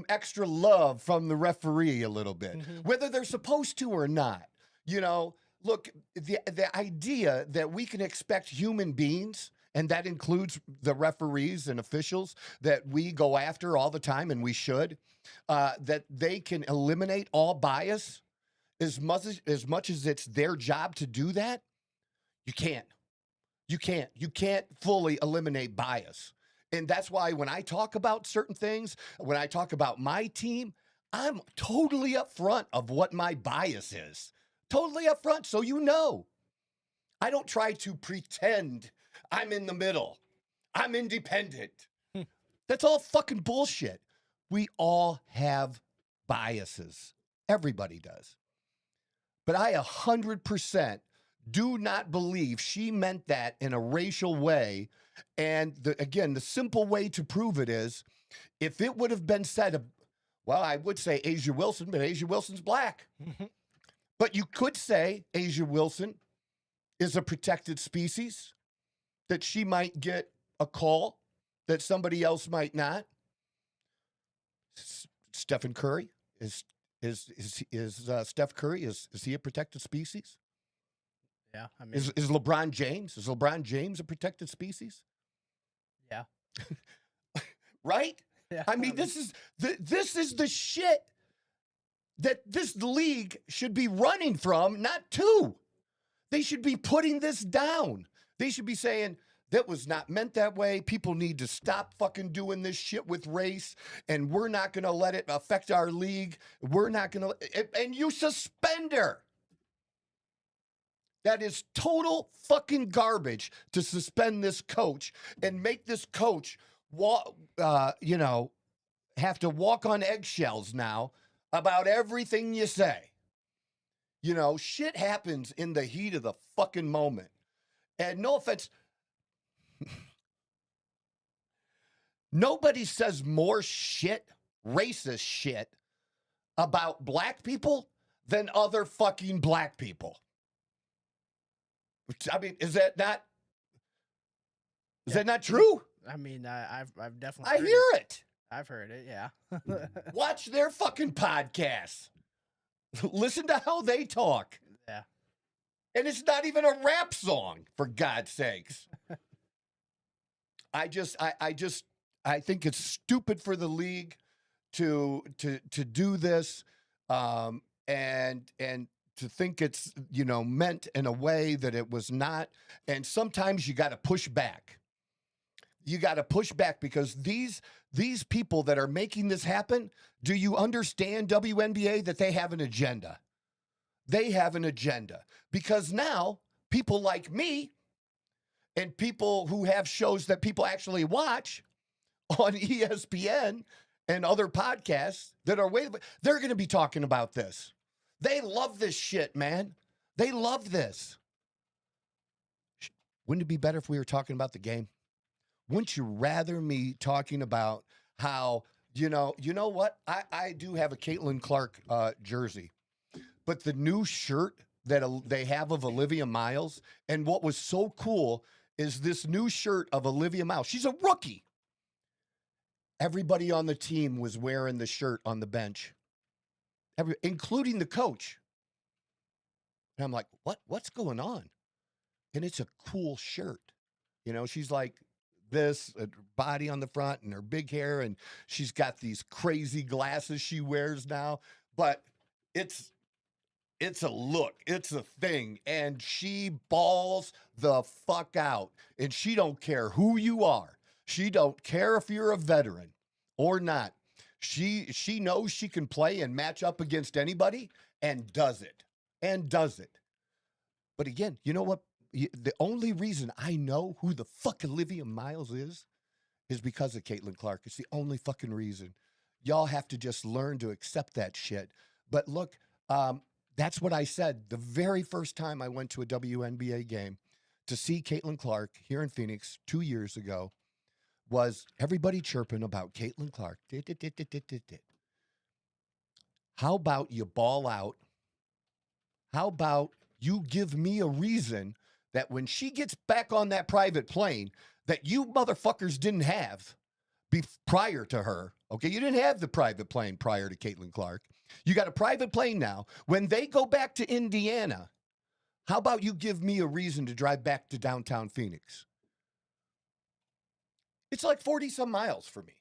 extra love from the referee a little bit, whether they're supposed to or not. You know, look, the idea that we can expect human beings, and that includes the referees and officials that we go after all the time, and we should, that they can eliminate all bias as much as it's their job to do that. You can't. You can't fully eliminate bias. And that's why when I talk about certain things, when I talk about my team, I'm totally upfront of what my bias is. Totally upfront, so you know. I don't try to pretend I'm in the middle. I'm independent. That's all fucking bullshit. We all have biases. Everybody does. But I 100% do not believe she meant that in a racial way. And again, the simple way to prove it is if it would have been said, well, I would say Asia Wilson, but Asia Wilson's black. But you could say Asia Wilson is a protected species, that she might get a call that somebody else might not. Stephen Curry is Steph Curry, is he a protected species? Yeah, I mean, is LeBron James a protected species? Yeah. Right? Yeah, I mean, this is the shit that this league should be running from, not to. They should be putting this down. They should be saying, that was not meant that way. People need to stop fucking doing this shit with race, and we're not going to let it affect our league. We're not going to, and you suspend her. That is total fucking garbage to suspend this coach and make this coach have to walk on eggshells now about everything you say. You know, shit happens in the heat of the fucking moment. And no offense, nobody says more shit, racist shit, about black people than other fucking black people. I mean, is that not true? I mean, I've definitely. I hear it. I've heard it. Yeah. Watch their fucking podcasts. Listen to how they talk. Yeah. And it's not even a rap song, for God's sakes. I think it's stupid for the league to do this, and to think it's, meant in a way that it was not. And sometimes you got to push back. You got to push back because these people that are making this happen, do you understand, WNBA, that they have an agenda? They have an agenda because now people like me and people who have shows that people actually watch on ESPN and other podcasts that are they're going to be talking about this. They love this shit, man. They love this. Wouldn't it be better if we were talking about the game? Wouldn't you rather me talking about how, you know what? I do have a Caitlin Clark jersey, but the new shirt that they have of Olivia Miles, and what was so cool is this new shirt of Olivia Miles. She's a rookie. Everybody on the team was wearing the shirt on the bench, including the coach. And I'm like, what's going on? And it's a cool shirt. You know, she's like this body on the front and her big hair, and she's got these crazy glasses she wears now, but it's a look, it's a thing, and she balls the fuck out, and she don't care who you are. She don't care if you're a veteran or not. She knows she can play and match up against anybody and does it. But again, you know what? The only reason I know who the fuck Olivia Miles is because of Caitlin Clark. It's the only fucking reason. Y'all have to just learn to accept that shit. But look, that's what I said the very first time I went to a WNBA game to see Caitlin Clark here in Phoenix 2 years ago. Was everybody chirping about Caitlin Clark? How about you ball out? How about you give me a reason that when she gets back on that private plane that you motherfuckers didn't have prior to her, okay? You didn't have the private plane prior to Caitlin Clark. You got a private plane now. When they go back to Indiana, how about you give me a reason to drive back to downtown Phoenix? It's like 40 some miles for me.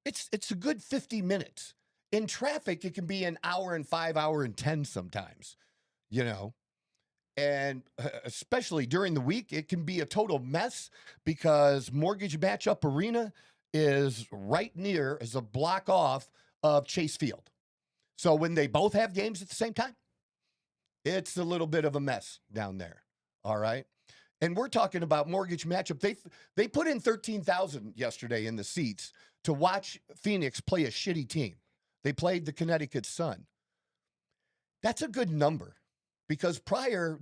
It's a good 50 minutes. In traffic, it can be an hour and 5 hour and 10 sometimes, you know? And especially during the week, it can be a total mess because Mortgage Matchup Arena is right near, as a block off of Chase Field. So when they both have games at the same time, it's a little bit of a mess down there. All right. And we're talking about Mortgage Matchup. They put in 13,000 yesterday in the seats to watch Phoenix play a shitty team. They played the Connecticut Sun. That's a good number because earlier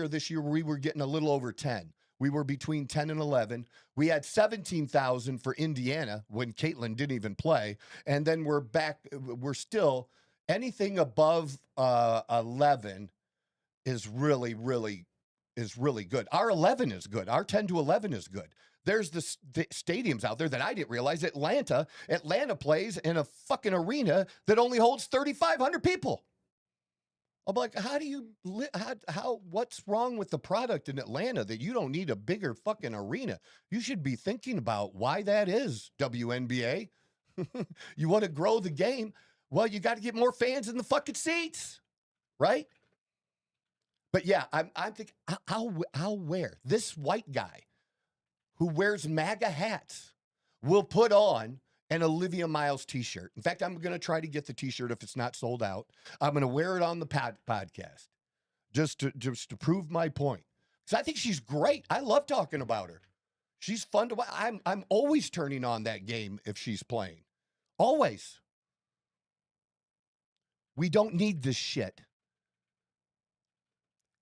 this year, we were getting a little over 10. We were between 10 and 11. We had 17,000 for Indiana when Caitlin didn't even play. And then we're back. We're still anything above 11 is really good. Our 11 is good. Our 10 to 11 is good. There's the stadiums out there that I didn't realize. Atlanta plays in a fucking arena that only holds 3,500 people. I'm like, what's wrong with the product in Atlanta that you don't need a bigger fucking arena? You should be thinking about why that is, WNBA. You want to grow the game? Well, you got to get more fans in the fucking seats, right? But yeah, I'm thinking, I'll wear this white guy who wears MAGA hats will put on an Olivia Miles t-shirt. In fact, I'm going to try to get the t-shirt if it's not sold out. I'm going to wear it on the podcast just to prove my point. Because I think she's great. I love talking about her. She's fun to watch. I'm always turning on that game if she's playing. Always. We don't need this shit.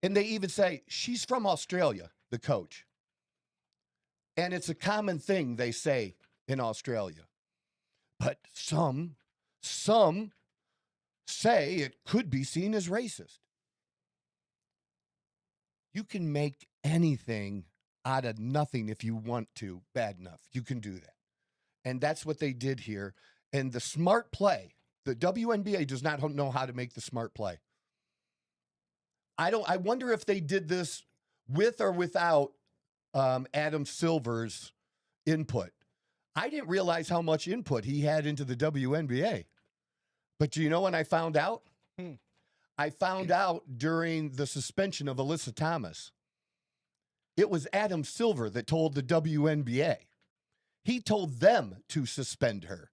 And they even say, she's from Australia, the coach. And it's a common thing they say in Australia. But some say it could be seen as racist. You can make anything out of nothing if you want to, bad enough. You can do that. And that's what they did here. And the smart play, the WNBA does not know how to make the smart play. I wonder if they did this with or without Adam Silver's input. I didn't realize how much input he had into the WNBA. But do you know when I found out? I found out during the suspension of Alyssa Thomas. It was Adam Silver that told the WNBA. He told them to suspend her.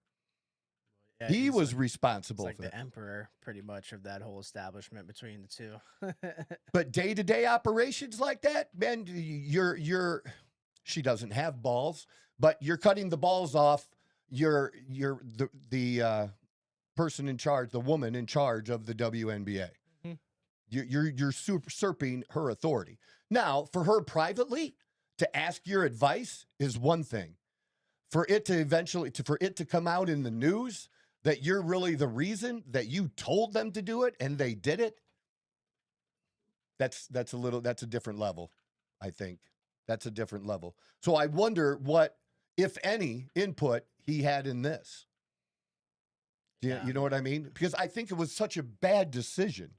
Yeah, he was responsible for the emperor, pretty much, of that whole establishment between the two. But day-to-day operations like that, man, she doesn't have balls, but you're cutting the balls off. You're the person in charge, the woman in charge of the WNBA. Mm-hmm. You're usurping her authority. Now, for her privately to ask your advice is one thing. For it to come out in the news that you're really the reason that you told them to do it and they did it, that's a different level, I think. That's a different level. So I wonder what, if any, input he had in this. Yeah. You know what I mean? Because I think it was such a bad decision.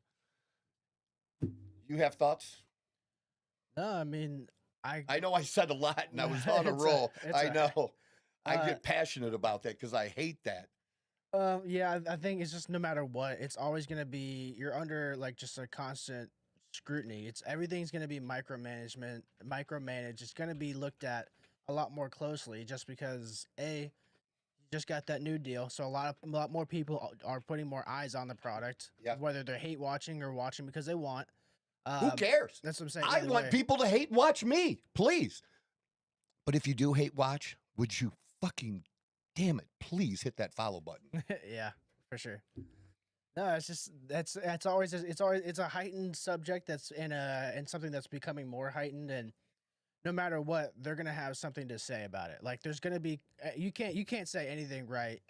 You have thoughts? No, I mean, I know I said a lot and I was on a It's roll. it's I know. I Uh, get passionate about that because I hate that. Yeah, I think it's just no matter what, it's always gonna be you're under like just a constant scrutiny. It's everything's gonna be micromanaged. It's gonna be looked at a lot more closely, just because you just got that new deal, so a lot more people are putting more eyes on the product. Yeah. Whether they're hate watching or watching because they want. Who cares? That's what I'm saying. I either want way. people to hate watch me, please. But if you do hate watch, would you fucking damn it, please hit that follow button. Yeah, for sure. No, it's just it's always it's a heightened subject that's in something that's becoming more heightened, and no matter what, they're gonna have something to say about it. Like there's gonna be you can't say anything right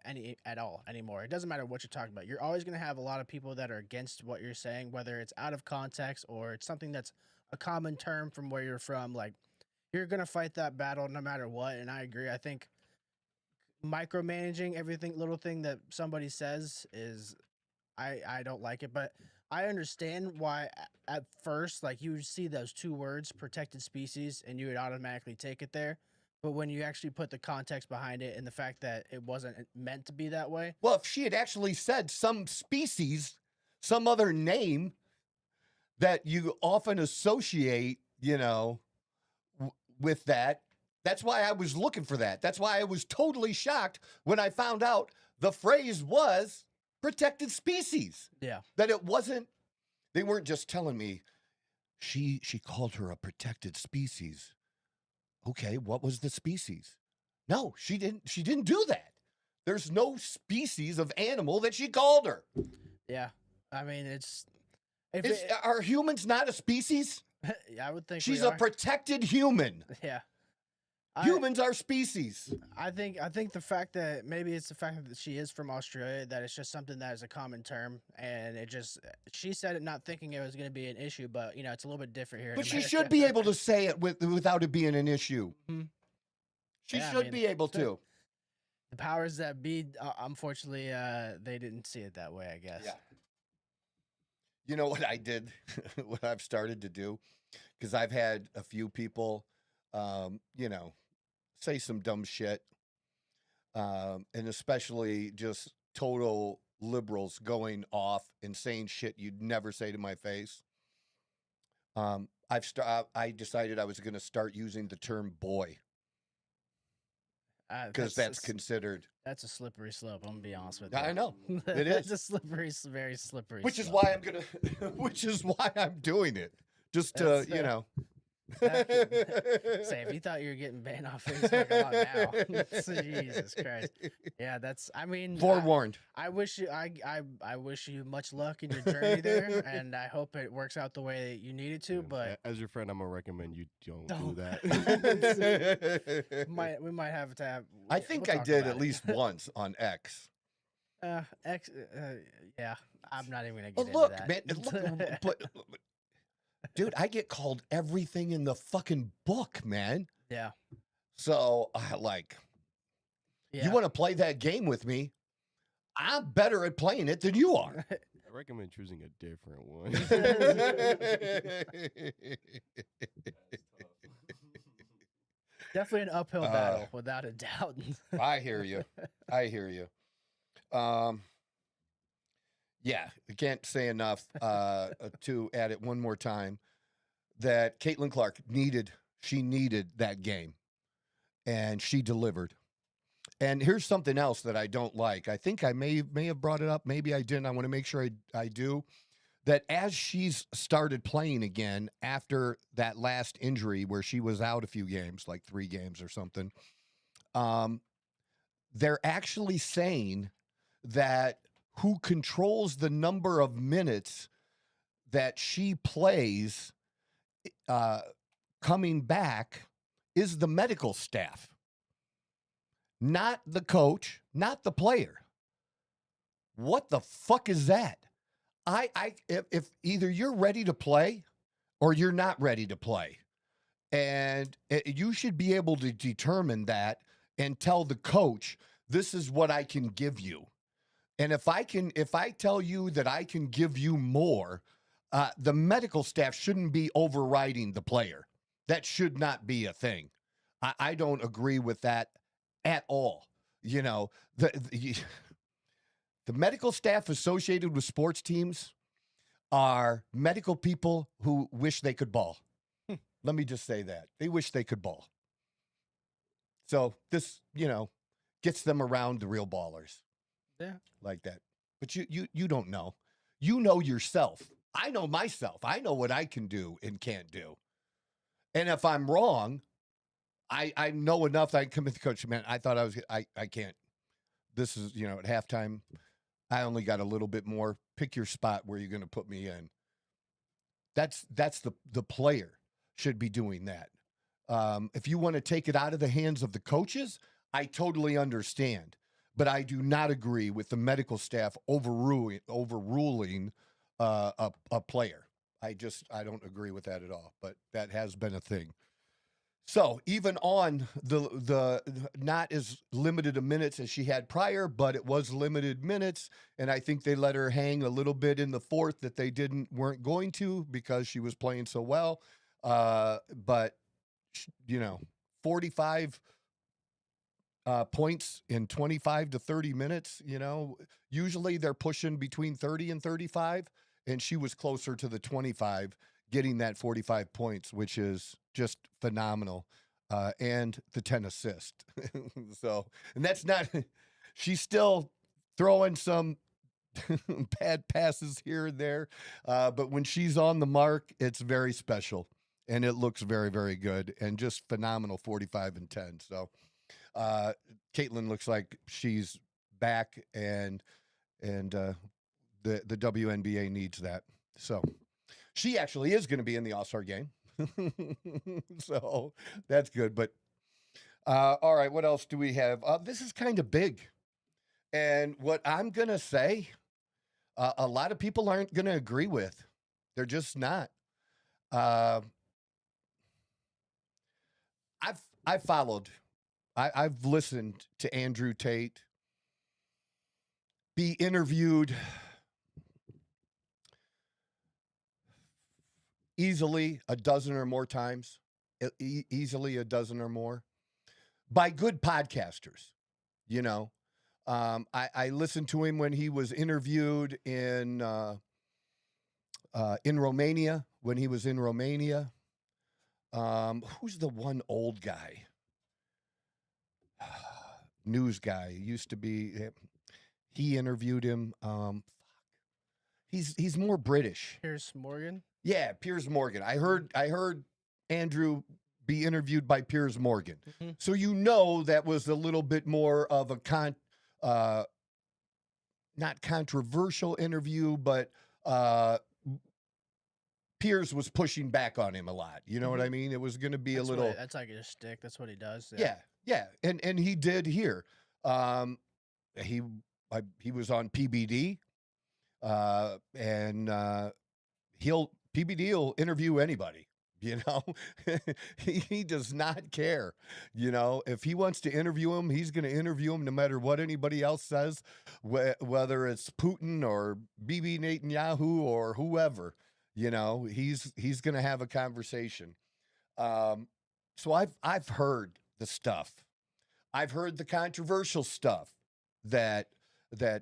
at all anymore. It doesn't matter what you're talking about. You're always gonna have a lot of people that are against what you're saying, whether it's out of context or it's something that's a common term from where you're from. Like you're gonna fight that battle no matter what. And I agree. I think micromanaging everything little thing that somebody says is I don't like it, but I understand why at first like you would see those two words protected species and you would automatically take it there, but when you actually put the context behind it and the fact that it wasn't meant to be that way. Well, if she had actually said some species, some other name that you often associate, with that, that's why I was looking for that. That's why I was totally shocked when I found out the phrase was protected species. Yeah. That it wasn't, they weren't just telling me she called her a protected species. Okay, what was the species? No, she didn't do that. There's no species of animal that she called her. Yeah. I mean, Are humans not a species? I would think She's we a are. protected human. Yeah. Humans are species. I think the fact that maybe it's the fact that she is from Australia, that it's just something that is a common term, and she said it not thinking it was going to be an issue, but it's a little bit different here. But she should be able to say it without it being an issue. Mhm. She Yeah, I should mean, be able to. The powers that be, unfortunately, they didn't see it that way, I guess. Yeah. You know what I did? What I've started to do? Because I've had a few people, say some dumb shit. And especially just total liberals going off and saying shit you'd never say to my face. I decided I was going to start using the term boy. Because that's considered. That's a slippery slope. I'm gonna be honest with you. I know it It's is. a very slippery. Which is slope. why which is why I'm doing it. Just to, Say, if you thought you were getting banned off Facebook a lot now, Jesus Christ. Yeah, forewarned. I wish you much luck in your journey there, and I hope it works out the way that you need it to. But as your friend, I'm gonna recommend you don't do that. we might have to have. I think we'll I talk did about at it. least once on X. Yeah, I'm not even gonna get into Look, that. man, but dude, I get called everything in the fucking book, man. Yeah. So, Yeah. you want to play that game with me? I'm better at playing it than you are. I recommend choosing a different one. Definitely an uphill battle, without a doubt. I hear you. Yeah, I can't say enough to add it one more time that Caitlin Clark needed that game, and she delivered. And here's something else that I don't like. I think I may have brought it up. Maybe I didn't. I want to make sure I do. That as she's started playing again after that last injury where she was out a few games, like 3 games or something, they're actually saying that who controls the number of minutes that she plays coming back is the medical staff, not the coach, not the player. What the fuck is that? If either you're ready to play or you're not ready to play, and you should be able to determine that and tell the coach, this is what I can give you. And if I tell you that I can give you more, The medical staff shouldn't be overriding the player. That should not be a thing. I don't agree with that at all. You know, the medical staff associated with sports teams are medical people who wish they could ball. Let me just say that. They wish they could ball. So this, gets them around the real ballers. Yeah. Like that. But you don't know. You know yourself. I know myself. I know what I can do and can't do. And if I'm wrong, I know enough that I can come to the coach. Man, I thought I can't. This is, at halftime, I only got a little bit more. Pick your spot where you're going to put me in. That's the player should be doing that. If you want to take it out of the hands of the coaches, I totally understand. But I do not agree with the medical staff overruling a player. I don't agree with that at all. But that has been a thing. So even on the not as limited a minutes as she had prior, but it was limited minutes, and I think they let her hang a little bit in the fourth that they weren't going to because she was playing so well. But 45 points in 25 to 30 minutes. Usually they're pushing between 30 and 35, and she was closer to the 25. Getting that 45 points, which is just phenomenal, and the 10 assists. So, and that's not, she's still throwing some bad passes here and there, but when she's on the mark, it's very special, and it looks very, very good, and just phenomenal 45 and 10. So, Caitlin looks like she's back, and the WNBA needs that. So, she actually is going to be in the All-Star game. So that's good. But all right, what else do we have? This is kind of big. And what I'm going to say, a lot of people aren't going to agree with. They're just not. I've listened to Andrew Tate be interviewed easily a dozen or more times, easily a dozen or more, by good podcasters. I listened to him when he was interviewed in Romania. When he was in Romania, who's the one old guy? News guy used to be. He interviewed him. He's more British. Piers Morgan. Yeah, Piers Morgan. I heard Andrew be interviewed by Piers Morgan. Mm-hmm. So that was a little bit more of a not controversial interview, but Piers was pushing back on him a lot. You know what I mean? It was going to be that's like his shtick. That's what he does. Yeah. And he did here. He was on PBD, and PBD will interview anybody, he does not care. If he wants to interview him, he's going to interview him no matter what anybody else says, whether it's Putin or Bibi Netanyahu or whoever, he's going to have a conversation. So I've heard the stuff. I've heard the controversial stuff that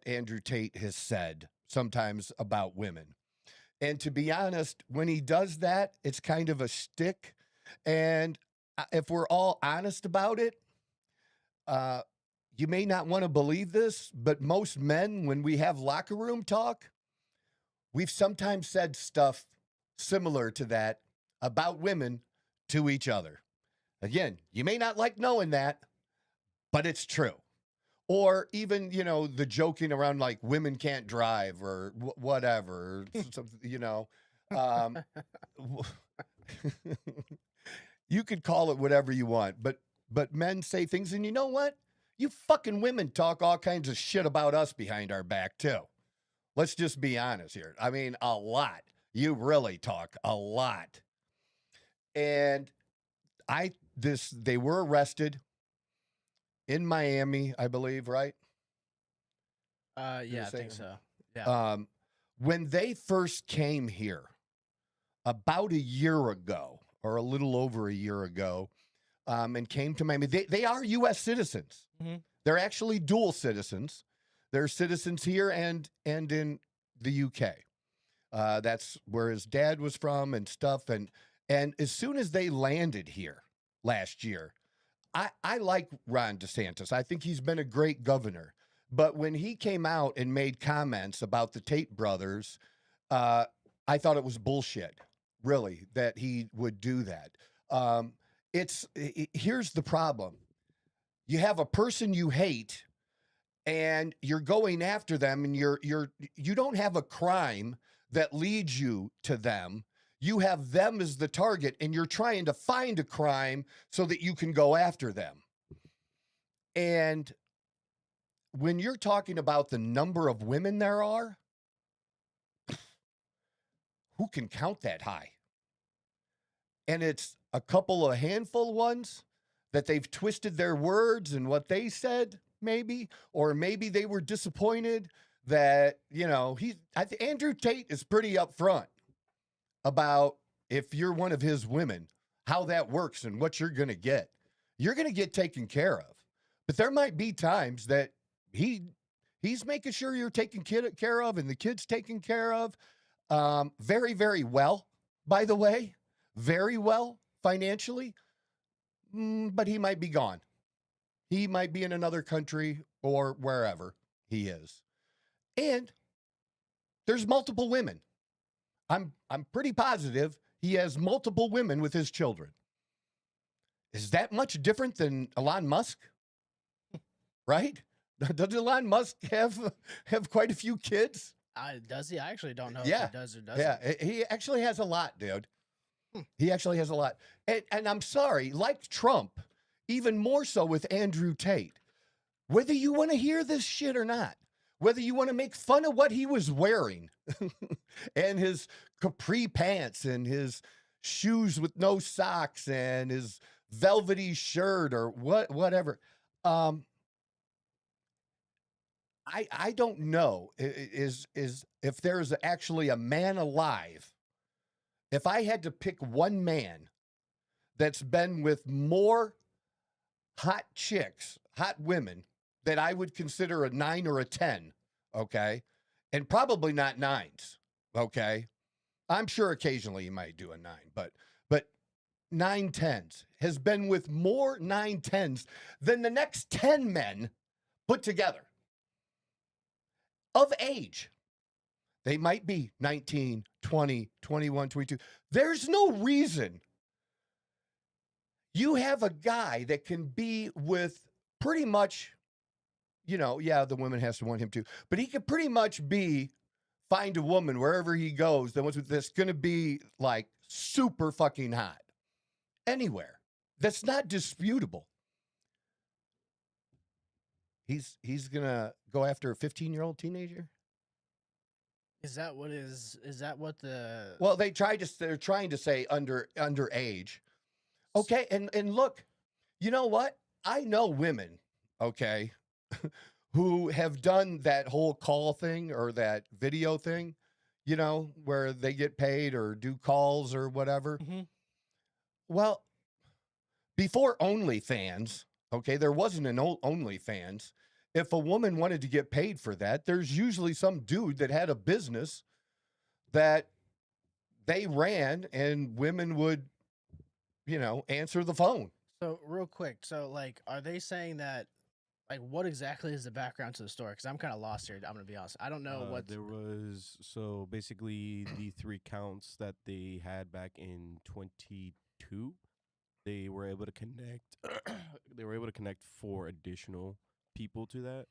Andrew Tate has said sometimes about women. And to be honest, when he does that, it's kind of a shtick. And if we're all honest about it, you may not want to believe this, but most men, when we have locker room talk, we've sometimes said stuff similar to that about women to each other. Again, you may not like knowing that, but it's true. Or even, the joking around like women can't drive or whatever, you could call it whatever you want, but men say things, and you know what? You fucking women talk all kinds of shit about us behind our back too. Let's just be honest here. I mean, a lot. You really talk a lot. And they were arrested in Miami, I believe, right? Yeah, I think so. Yeah. When they first came here, about a year ago, or a little over a year ago, and came to Miami. They are U.S. citizens. Mm-hmm. They're actually dual citizens. They're citizens here and in the U.K. That's where his dad was from and stuff. And as soon as they landed here last year, I like Ron DeSantis. I think he's been a great governor. But when he came out and made comments about the Tate brothers, I thought it was bullshit, really, that he would do that. Here's the problem. You have a person you hate and you're going after them, and you don't have a crime that leads you to them. You have them as the target, and you're trying to find a crime so that you can go after them. And when you're talking about the number of women there are, who can count that high? And it's a handful ones that they've twisted their words and what they said, maybe, or maybe they were disappointed that, Andrew Tate is pretty upfront about, if you're one of his women, how that works and what you're going to get. You're going to get taken care of. But there might be times that he's making sure you're taken care of and the kid's taken care of. Very, very well, by the way. Very well financially. But he might be gone. He might be in another country or wherever he is. And there's multiple women. I'm pretty positive he has multiple women with his children. Is that much different than Elon Musk? Right? Does Elon Musk have quite a few kids? Does he? I actually don't know if he does or doesn't. Yeah, he actually has a lot, dude. He actually has a lot. And I'm sorry, like Trump, even more so with Andrew Tate, whether you want to hear this shit or not, whether you want to make fun of what he was wearing and his capri pants and his shoes with no socks and his velvety shirt or whatever. I don't know is if there's actually a man alive. If I had to pick one man that's been with more hot chicks, hot women, that I would consider a 9 or a 10, okay? And probably not 9s, okay? I'm sure occasionally you might do a 9, but 9 10s, has been with more 9 10s than the next 10 men put together. Of age. They might be 19, 20, 21, 22. There's no reason you have a guy that can be with pretty much, the woman has to want him too, but he could pretty much find a woman wherever he goes that's going to be like super fucking hot. Anywhere. That's not disputable. He's going to go after a 15-year-old teenager? Is that what the... Well, they're trying to say underage. Okay, and look, you know what? I know women, okay, who have done that whole call thing or that video thing, where they get paid or do calls or whatever. Mm-hmm. Well, before OnlyFans, okay, there wasn't an OnlyFans. If a woman wanted to get paid for that, there's usually some dude that had a business that they ran and women would, answer the phone. So real quick, are they saying that, what exactly is the background to the story? Because I'm kind of lost here. I'm going to be honest. I don't know what... There was, so basically the 3 counts that they had back in 22, they were able to connect, 4 additional people to that.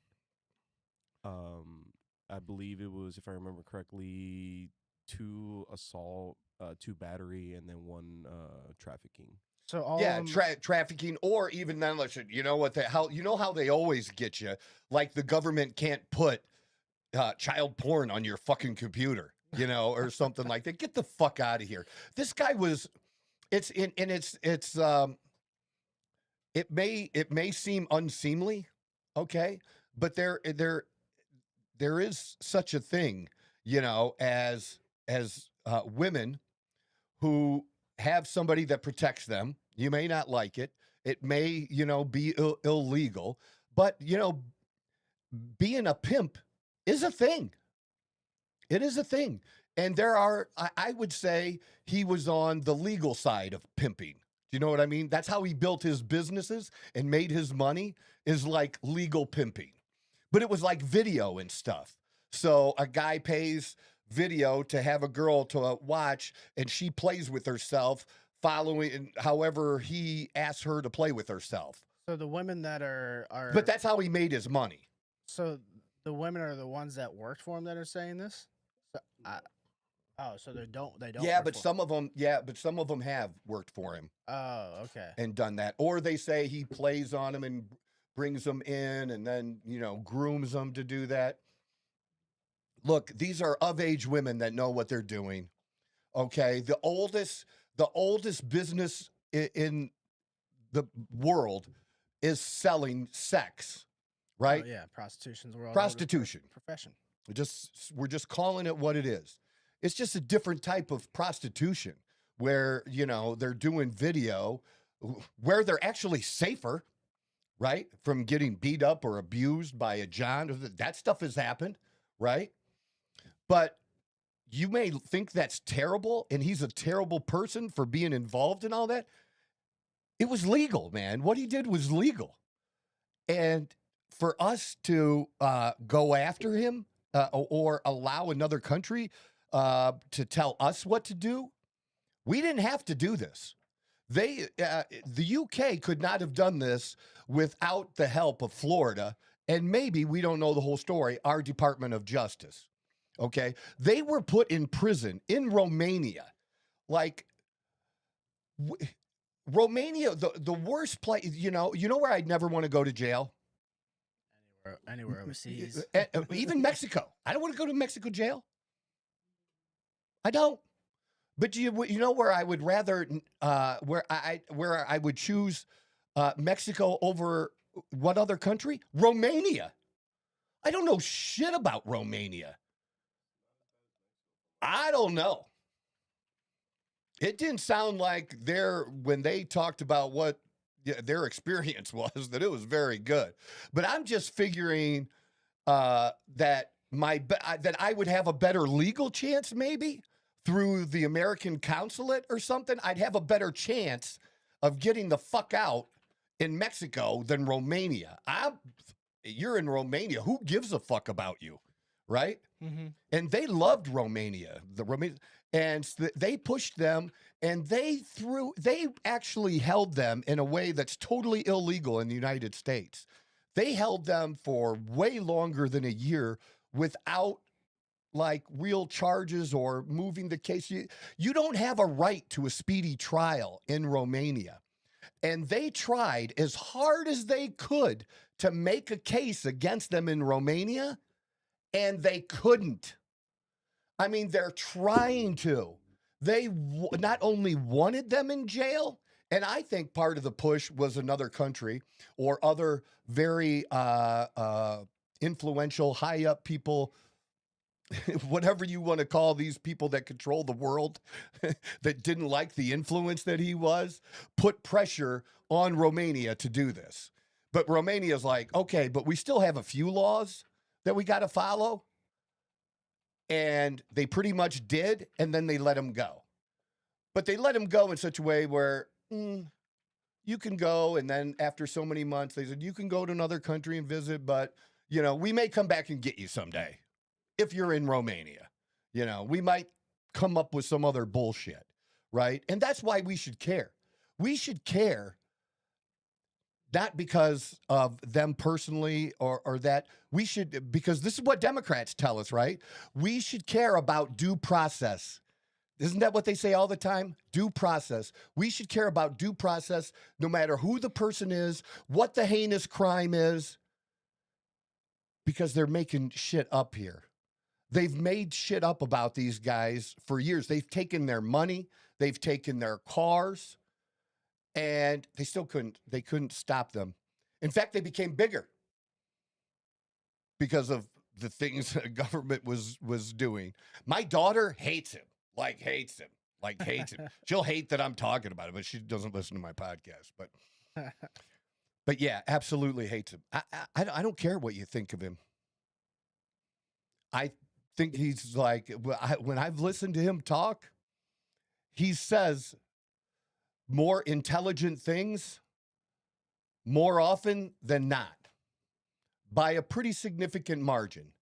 I believe it was, if I remember correctly, 2 assault, 2 battery, and then 1 trafficking. So all trafficking, or even then, how they always get you, like the government can't put child porn on your fucking computer, or something like that. Get the fuck out of here. This guy was. It may seem unseemly, okay, but there is such a thing, as women who have somebody that protects them. You may not like it. It may, be illegal, but, being a pimp is a thing. It is a thing. And there are, I would say he was on the legal side of pimping. Do you know what I mean? That's how he built his businesses and made his money, is like legal pimping. But it was like video and stuff. So a guy pays video to have a girl to watch, and she plays with herself following however he asks her to play with herself. So the women that are But that's how he made his money. So the women are the ones that worked for him that are saying this? So they don't Yeah, but some of them have worked for him. Oh, okay. And done that. Or they say he plays on them and brings them in and then, grooms them to do that. Look, these are of age women that know what they're doing. Okay, the oldest business in the world is selling sex, right? Oh, yeah, prostitution's world. Prostitution Profession. We're just calling it what it is. It's just a different type of prostitution where, they're doing video where they're actually safer, right? From getting beat up or abused by a John. That stuff has happened, right? But you may think that's terrible and he's a terrible person for being involved in all that. It was legal, man. What he did was legal. And for us to go after him or allow another country to tell us what to do, we didn't have to do this. The UK could not have done this without the help of Florida, and maybe, we don't know the whole story, our Department of Justice. Okay, they were put in prison in Romania, like Romania, the worst place. You know where I'd never want to go to jail. Anywhere overseas, even Mexico. I don't want to go to Mexico jail. I don't. But you know where I would rather where I would choose Mexico over what other country? Romania. I don't know shit about Romania. I don't know. It didn't sound like when they talked about what their experience was, that it was very good. But I'm just figuring that I would have a better legal chance, maybe through the American consulate or something. I'd have a better chance of getting the fuck out in Mexico than Romania. You're in Romania. Who gives a fuck about you, right? Mm-hmm. And they loved Romania. And they pushed them, and they actually held them in a way that's totally illegal in the United States. They held them for way longer than a year without like real charges or moving the case. You don't have a right to a speedy trial in Romania. And they tried as hard as they could to make a case against them in Romania, and they couldn't. I mean, they're trying to. They not only wanted them in jail, and I think part of the push was another country or other very influential, high-up people, whatever you want to call these people that control the world, that didn't like the influence that he was, put pressure on Romania to do this. But Romania's like, okay, but we still have a few laws that we got to follow. And they pretty much did, and then they let him go. But they let him go in such a way where you can go, and then after so many months, they said, you can go to another country and visit, but, we may come back and get you someday if you're in Romania. We might come up with some other bullshit, right? And that's why we should care. We should care not because of them personally or that. We should, because this is what Democrats tell us, right? We should care about due process. Isn't that what they say all the time? Due process. We should care about due process no matter who the person is, what the heinous crime is, because they're making shit up here. They've made shit up about these guys for years. They've taken their money, they've taken their cars, and they couldn't stop them. In fact, they became bigger because of the things the government was doing. My daughter hates him. Like hates him. She'll hate that I'm talking about it, but she doesn't listen to my podcast. But yeah, absolutely hates him. I don't care what you think of him. I think he's like, when I've listened to him talk, he says more intelligent things more often than not by a pretty significant margin.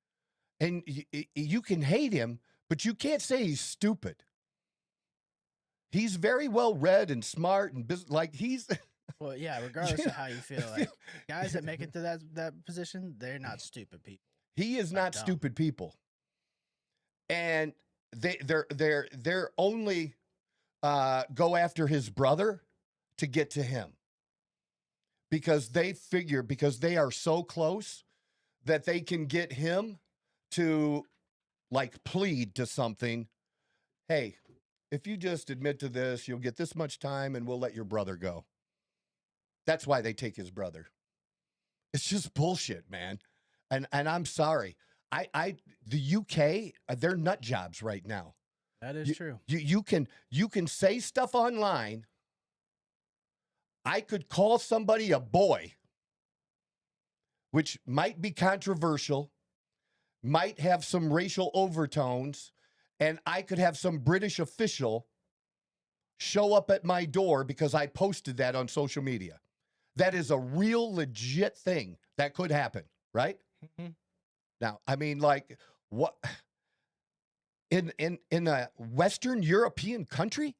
And you can hate him, but you can't say he's stupid. He's very well read and smart and like he's. Well, yeah, regardless of how you feel, like guys that make it to that position, they're not stupid people. He is not stupid people. And they're only go after his brother to get to him. Because they figure, because they are so close that they can get him to like plead to something. Hey, if you just admit to this, you'll get this much time and we'll let your brother go. That's why they take his brother. It's just bullshit, man. And I'm sorry. The UK, they're nut jobs right now. That is true. You can say stuff online. I could call somebody a boy, which might be controversial, might have some racial overtones, and I could have some British official show up at my door because I posted that on social media. That is a real legit thing that could happen, right? Mm-hmm. Now, I mean, like, what in a Western European country?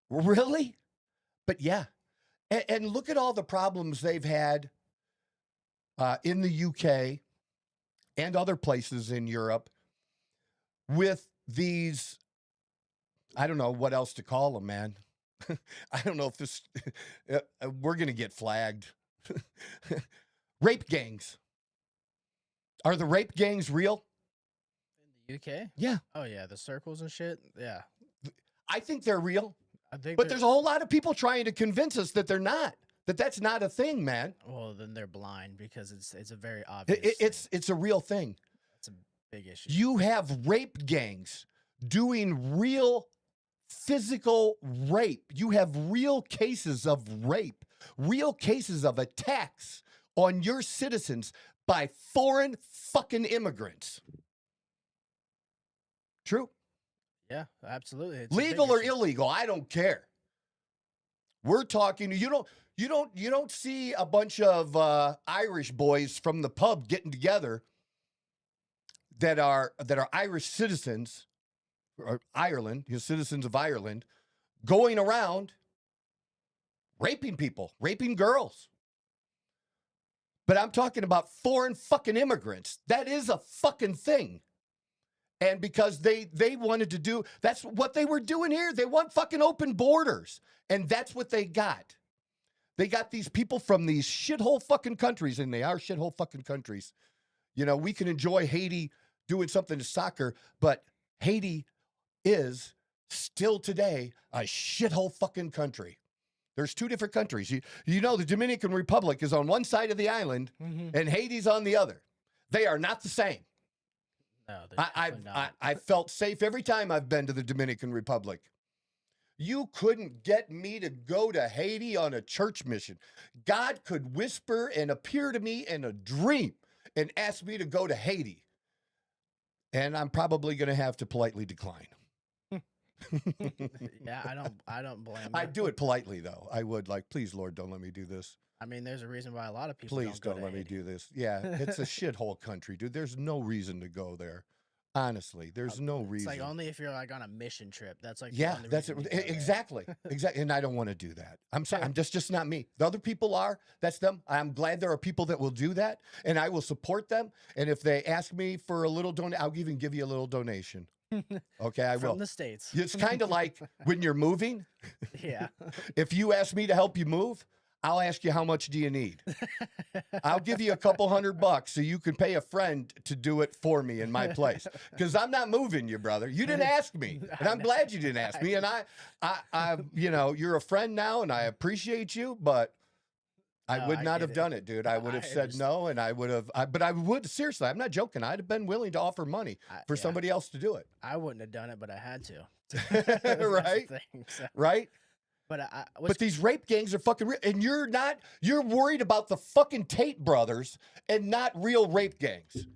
Really? But yeah, and look at all the problems they've had in the UK and other places in Europe with these, I don't know what else to call them, man. I don't know if this, we're going to get flagged. Rape gangs. Are the rape gangs real? In the UK? Yeah. Oh, yeah, the circles and shit? Yeah. I think they're real. But there's a whole lot of people trying to convince us that they're not, that that's not a thing, man. Well, then they're blind because it's a very obvious It's a real thing. It's a big issue. You have rape gangs doing real physical rape. You have real cases of rape, real cases of attacks on your citizens by foreign fucking immigrants. True. Yeah, absolutely. It's legal or illegal, I don't care. We're talking. You don't see a bunch of Irish boys from the pub getting together that are Irish citizens, or Ireland, citizens of Ireland, going around raping people, raping girls. But I'm talking about foreign fucking immigrants. That is a fucking thing. And because they wanted to do, that's what they were doing here. They want fucking open borders. And that's what they got. They got these people from these shithole fucking countries, and they are shithole fucking countries. You know, we can enjoy Haiti doing something to soccer, but Haiti is still today a shithole fucking country. There's two different countries. You know, the Dominican Republic is on one side of the island, and Haiti's on the other. They are not the same. No, I felt safe every time I've been to the Dominican Republic. You couldn't get me to go to Haiti on a church mission. God could whisper and appear to me in a dream and ask me to go to Haiti. And I'm probably going to have to politely decline. Yeah, I don't blame you. I'd do it politely, though. I would, like, please, Lord, don't let me do this. I mean, there's a reason why a lot of people please don't let me do this. Yeah, it's a shithole country, dude. There's no reason to go there. Honestly, there's no reason. It's like only if you're like on a mission trip. That's like that's it. Exactly. And I don't want to do that. I'm sorry. That's just not me. The other people are. That's them. I'm glad there are people that will do that, and I will support them. And if they ask me for a little donation, I'll even give you a little donation. Okay, I will. From the States. It's kind of like when you're moving. Yeah. If you ask me to help you move, I'll ask you, how much do you need? I'll give you a couple $100 so you can pay a friend to do it for me in my place. Because I'm not moving you, brother. You didn't ask me. And I'm glad you didn't ask me. And I, you know, you're a friend now and I appreciate you, but I No, would I not get have it. done it, dude. I would have said no, and I would have. But I would seriously. I'm not joking. I'd have been willing to offer money for Yeah, somebody else to do it. I wouldn't have done it, but I had to. That's the Right? thing, so. Right? But But these rape gangs are fucking real, and you're not. You're worried about the fucking Tate brothers and not real rape gangs.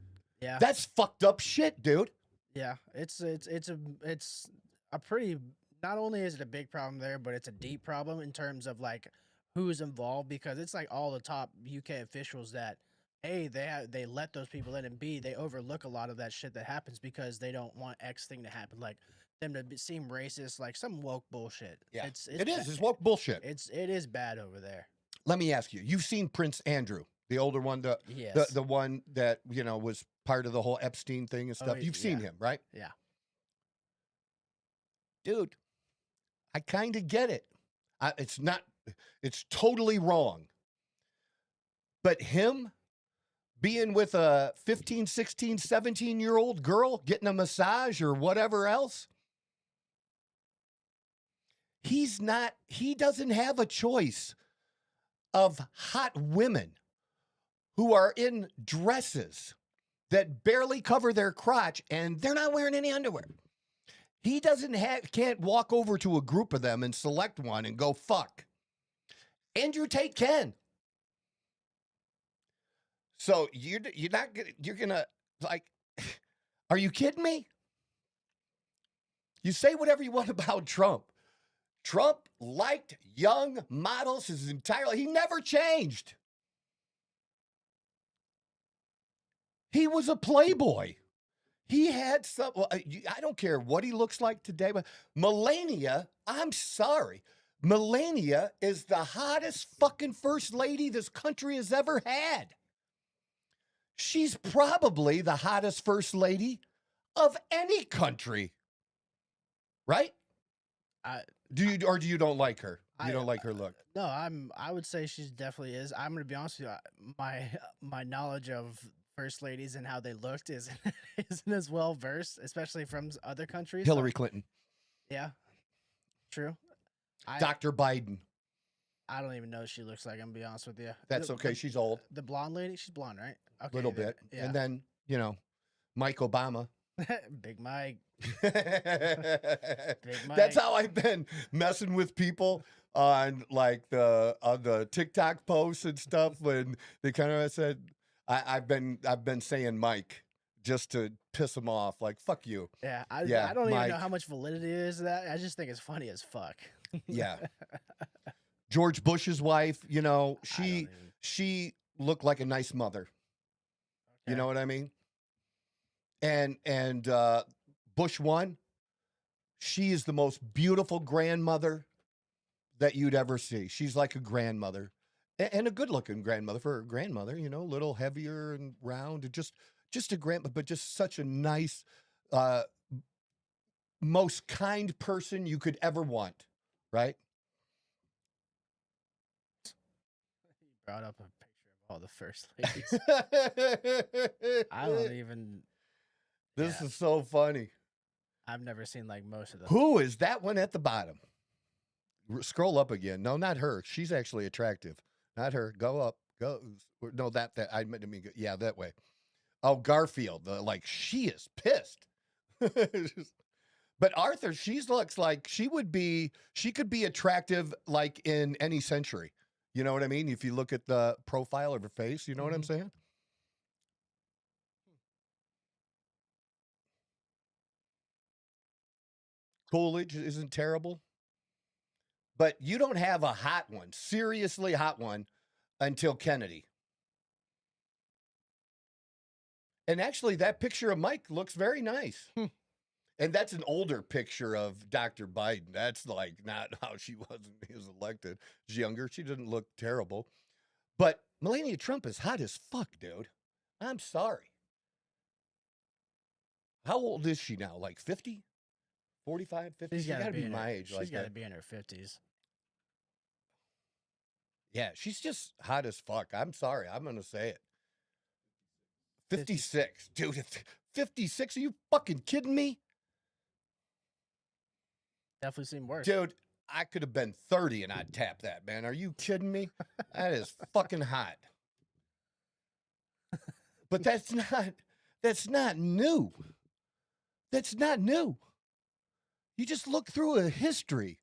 yeah, That's fucked up shit, dude. yeah, it's a pretty. Not only is it a big problem there, but it's a deep problem in terms of like who's involved, because it's like all the top UK officials that A, they let those people in, and B, they overlook a lot of that shit that happens because they don't want X thing to happen, like them to seem racist, like some woke bullshit. Yeah, It's It's woke bullshit. it is bad over there. Let me ask you. You've seen Prince Andrew, the older one, Yes. the one that was part of the whole Epstein thing and stuff. You've seen him, right? Yeah. Dude, I kind of get it. It's totally wrong. But him being with a 15, 16, 17-year-old girl, getting a massage or whatever else, he doesn't have a choice of hot women who are in dresses that barely cover their crotch and they're not wearing any underwear. He can't walk over to a group of them and select one and go fuck. Andrew Tate can. So you're gonna like, are you kidding me? You say whatever you want about Trump. Trump liked young models he never changed. He was a playboy. He had some, I don't care what he looks like today, but Melania, I'm sorry. Melania is the hottest fucking first lady this country has ever had. She's probably the hottest first lady of any country. Right? Do you don't like her? You don't like her look? No, I would say she definitely is. I'm gonna be honest with you. My knowledge of first ladies and how they looked isn't as well versed, especially from other countries. Hillary Clinton. Yeah, true. Dr. Biden. I don't even know what she looks like. I'm gonna be honest with you. That's okay. She's old. The blonde lady, she's blonde, right? Okay, Little bit. Yeah. And then, Mike Obama. Big Mike. Big Mike. That's how I've been messing with people on the TikTok posts and stuff when they kind of said I've been saying Mike just to piss them off. Like, fuck you. Yeah, I don't Mike. even know how much validity is to that. I just think it's funny as fuck. Yeah. George Bush's wife, she looked like a nice mother. You know what I mean? And Bush 1, she is the most beautiful grandmother that you'd ever see. She's like a grandmother, and a good-looking grandmother for her grandmother. A little heavier and round, and just a grandma, but just such a nice, most kind person you could ever want. Right? You brought up a picture of all the first ladies. I don't even. This is so funny. I've never seen like most of them. Who is that one at the bottom? Scroll up again. No, not her. She's actually attractive. Not her. Go up. Go. No, that I meant to mean. Yeah, that way. Oh, Garfield. She is pissed. But Arthur, she looks like she could be attractive like in any century. You know what I mean? If you look at the profile of her face, you know what I'm saying? Coolidge isn't terrible. But you don't have a hot one, seriously hot one, until Kennedy. And actually, that picture of Mike looks very nice. And that's an older picture of Dr. Biden. That's like not how she was when he was elected. She's younger. She didn't look terrible. But Melania Trump is hot as fuck, dude. I'm sorry. How old is she now? Like 50? 45, 50? She's got to be my age. She's got to be in her 50s. Yeah, she's just hot as fuck. I'm sorry. I'm going to say it. 56. Dude, 56? Are you fucking kidding me? Definitely seen worse. Dude, I could have been 30 and I'd tap that, man. Are you kidding me? That is fucking hot. But that's not new. That's not new. You just look through a history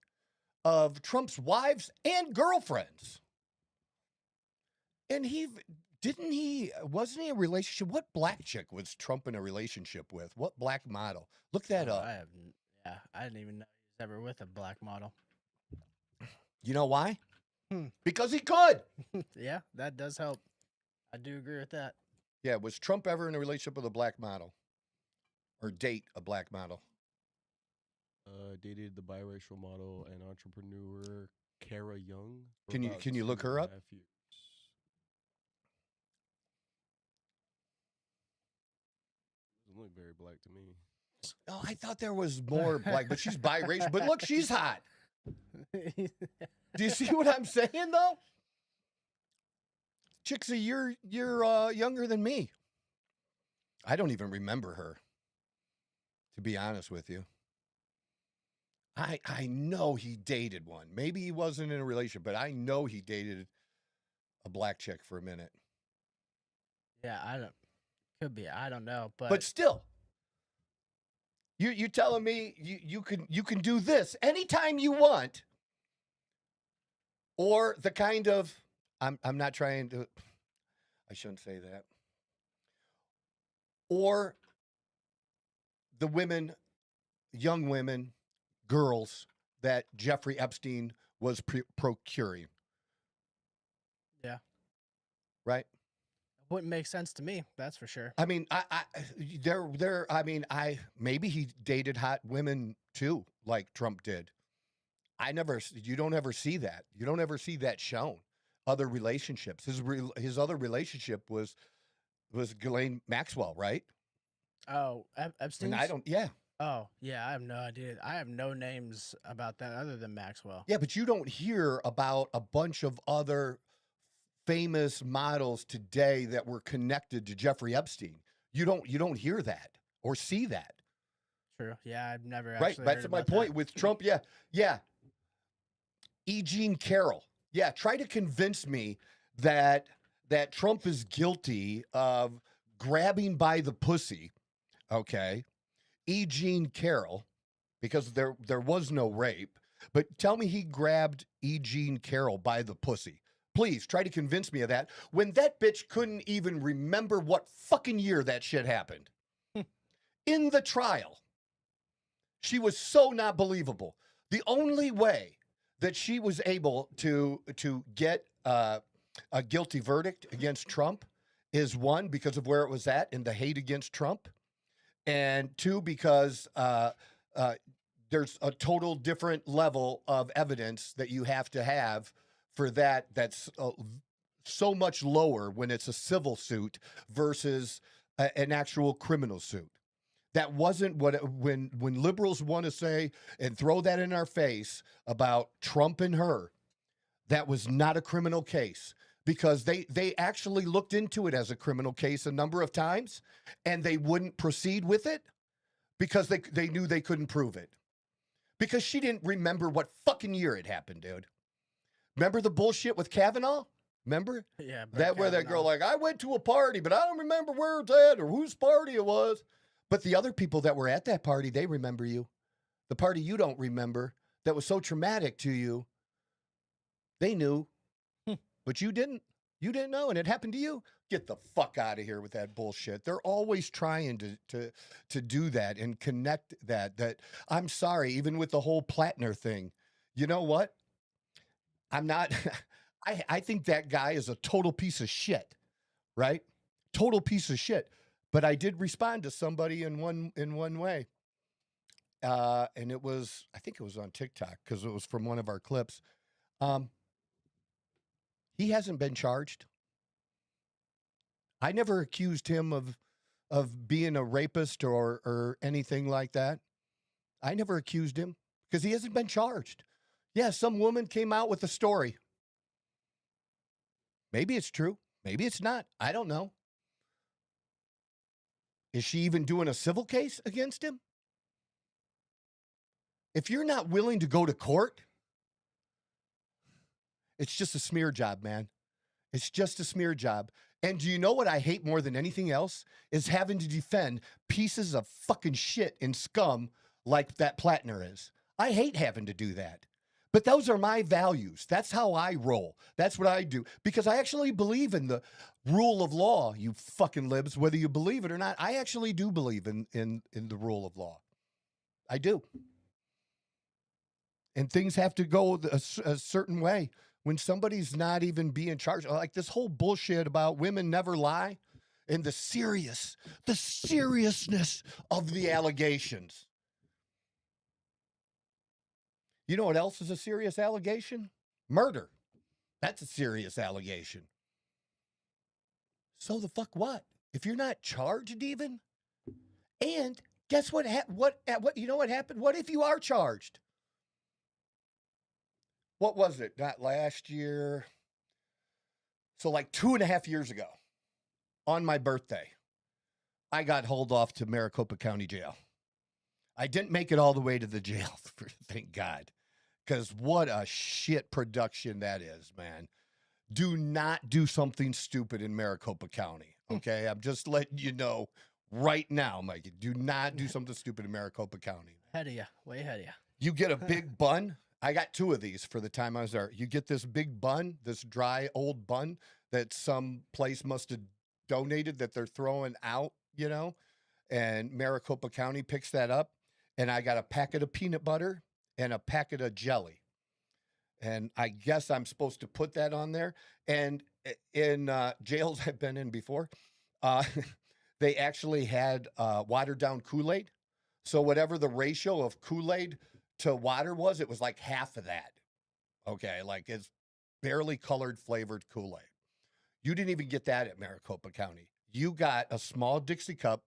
of Trump's wives and girlfriends. And wasn't he a relationship? What black chick was Trump in a relationship with? What black model? Look that up. I didn't even know he was ever with a black model. You know why? Because he could. Yeah, that does help. I do agree with that. Yeah, was Trump ever in a relationship with a black model? Or date a black model? Dated the biracial model and entrepreneur Kara Young. Can you look her up? Doesn't look very black to me. Oh, I thought there was more black, but she's biracial. But look, she's hot. Do you see what I'm saying, though? Chick's a year younger than me. I don't even remember her, to be honest with you. I know he dated one. Maybe he wasn't in a relationship, but I know he dated a black chick for a minute. Yeah, could be. I don't know, but still, you telling me you can do this anytime you want, or the kind of I'm not trying to. I shouldn't say that. Or the women, young women, girls that Jeffrey Epstein was procuring. Yeah. Right? Wouldn't make sense to me, that's for sure. I mean, maybe he dated hot women too, like Trump did. You don't ever see that. You don't ever see that shown. Other relationships. His other relationship was Ghislaine Maxwell, right? Oh, Epstein. Yeah. Oh, yeah. I have no idea. I have no names about that other than Maxwell. Yeah, but you don't hear about a bunch of other famous models today that were connected to Jeffrey Epstein. You don't hear that or see that. True. Yeah, I've never right. Actually That's heard my about point that. with Trump. Yeah. E. Jean Carroll. Yeah, try to convince me that Trump is guilty of grabbing by the pussy. Okay, E. Jean Carroll, because there was no rape. But tell me he grabbed E. Jean Carroll by the pussy. Please try to convince me of that when that bitch couldn't even remember what fucking year that shit happened. In the trial, she was so not believable. The only way that she was able to get a guilty verdict against Trump is, one, because of where it was at and the hate against Trump, and two, because there's a total different level of evidence that you have to have for that. That's so much lower when it's a civil suit versus an actual criminal suit. That wasn't when liberals want to say and throw that in our face about Trump and her. That was not a criminal case, because they actually looked into it as a criminal case a number of times, and they wouldn't proceed with it because they knew they couldn't prove it, because she didn't remember what fucking year it happened, dude. Remember the bullshit with Kavanaugh? Remember? Yeah. That where that girl, like, I went to a party, but I don't remember where it's at or whose party it was. But the other people that were at that party, they remember you. The party you don't remember that was so traumatic to you, they knew, but you didn't. You didn't know, and it happened to you. Get the fuck out of here with that bullshit. They're always trying to do that and connect that. I'm sorry, even with the whole Plattner thing. You know what? I'm not. I think that guy is a total piece of shit, right? Total piece of shit. But I did respond to somebody in one way, and it was, I think it was on TikTok, because it was from one of our clips. He hasn't been charged. I never accused him of being a rapist or anything like that. I never accused him because he hasn't been charged. Yeah, some woman came out with a story. Maybe it's true. Maybe it's not. I don't know. Is she even doing a civil case against him? If you're not willing to go to court It's just a smear job, man. It's just a smear job. And do you know what I hate more than anything else? Is having to defend pieces of fucking shit and scum like that Plattner is. I hate having to do that. But those are my values. That's how I roll. That's what I do. Because I actually believe in the rule of law, you fucking libs, whether you believe it or not. I actually do believe in the rule of law. I do. And things have to go a certain way. When somebody's not even being charged, like this whole bullshit about women never lie, and the seriousness of the allegations. You know what else is a serious allegation? Murder. That's a serious allegation. So the fuck what? If you're not charged even, and guess what? What you know what happened? What if you are charged? What was it? Not last year. So like 2.5 years ago, on my birthday, I got hauled off to Maricopa County Jail. I didn't make it all the way to the jail, thank God. Because what a shit production that is, man. Do not do something stupid in Maricopa County, okay? I'm just letting you know right now, Mikey. Do not do something stupid in Maricopa County. Ahead of you. Way ahead of you. You get a big bun. I got 2 of these for the time I was there. You get this big bun, this dry old bun that some place must have donated that they're throwing out, you know, and Maricopa County picks that up. And I got a packet of peanut butter and a packet of jelly. And I guess I'm supposed to put that on there. And in jails I've been in before, they actually had watered down Kool-Aid. So whatever the ratio of Kool-Aid to water was, it was like half of that. Okay, like it's barely colored flavored Kool-Aid. You didn't even get that at Maricopa County. You got a small Dixie cup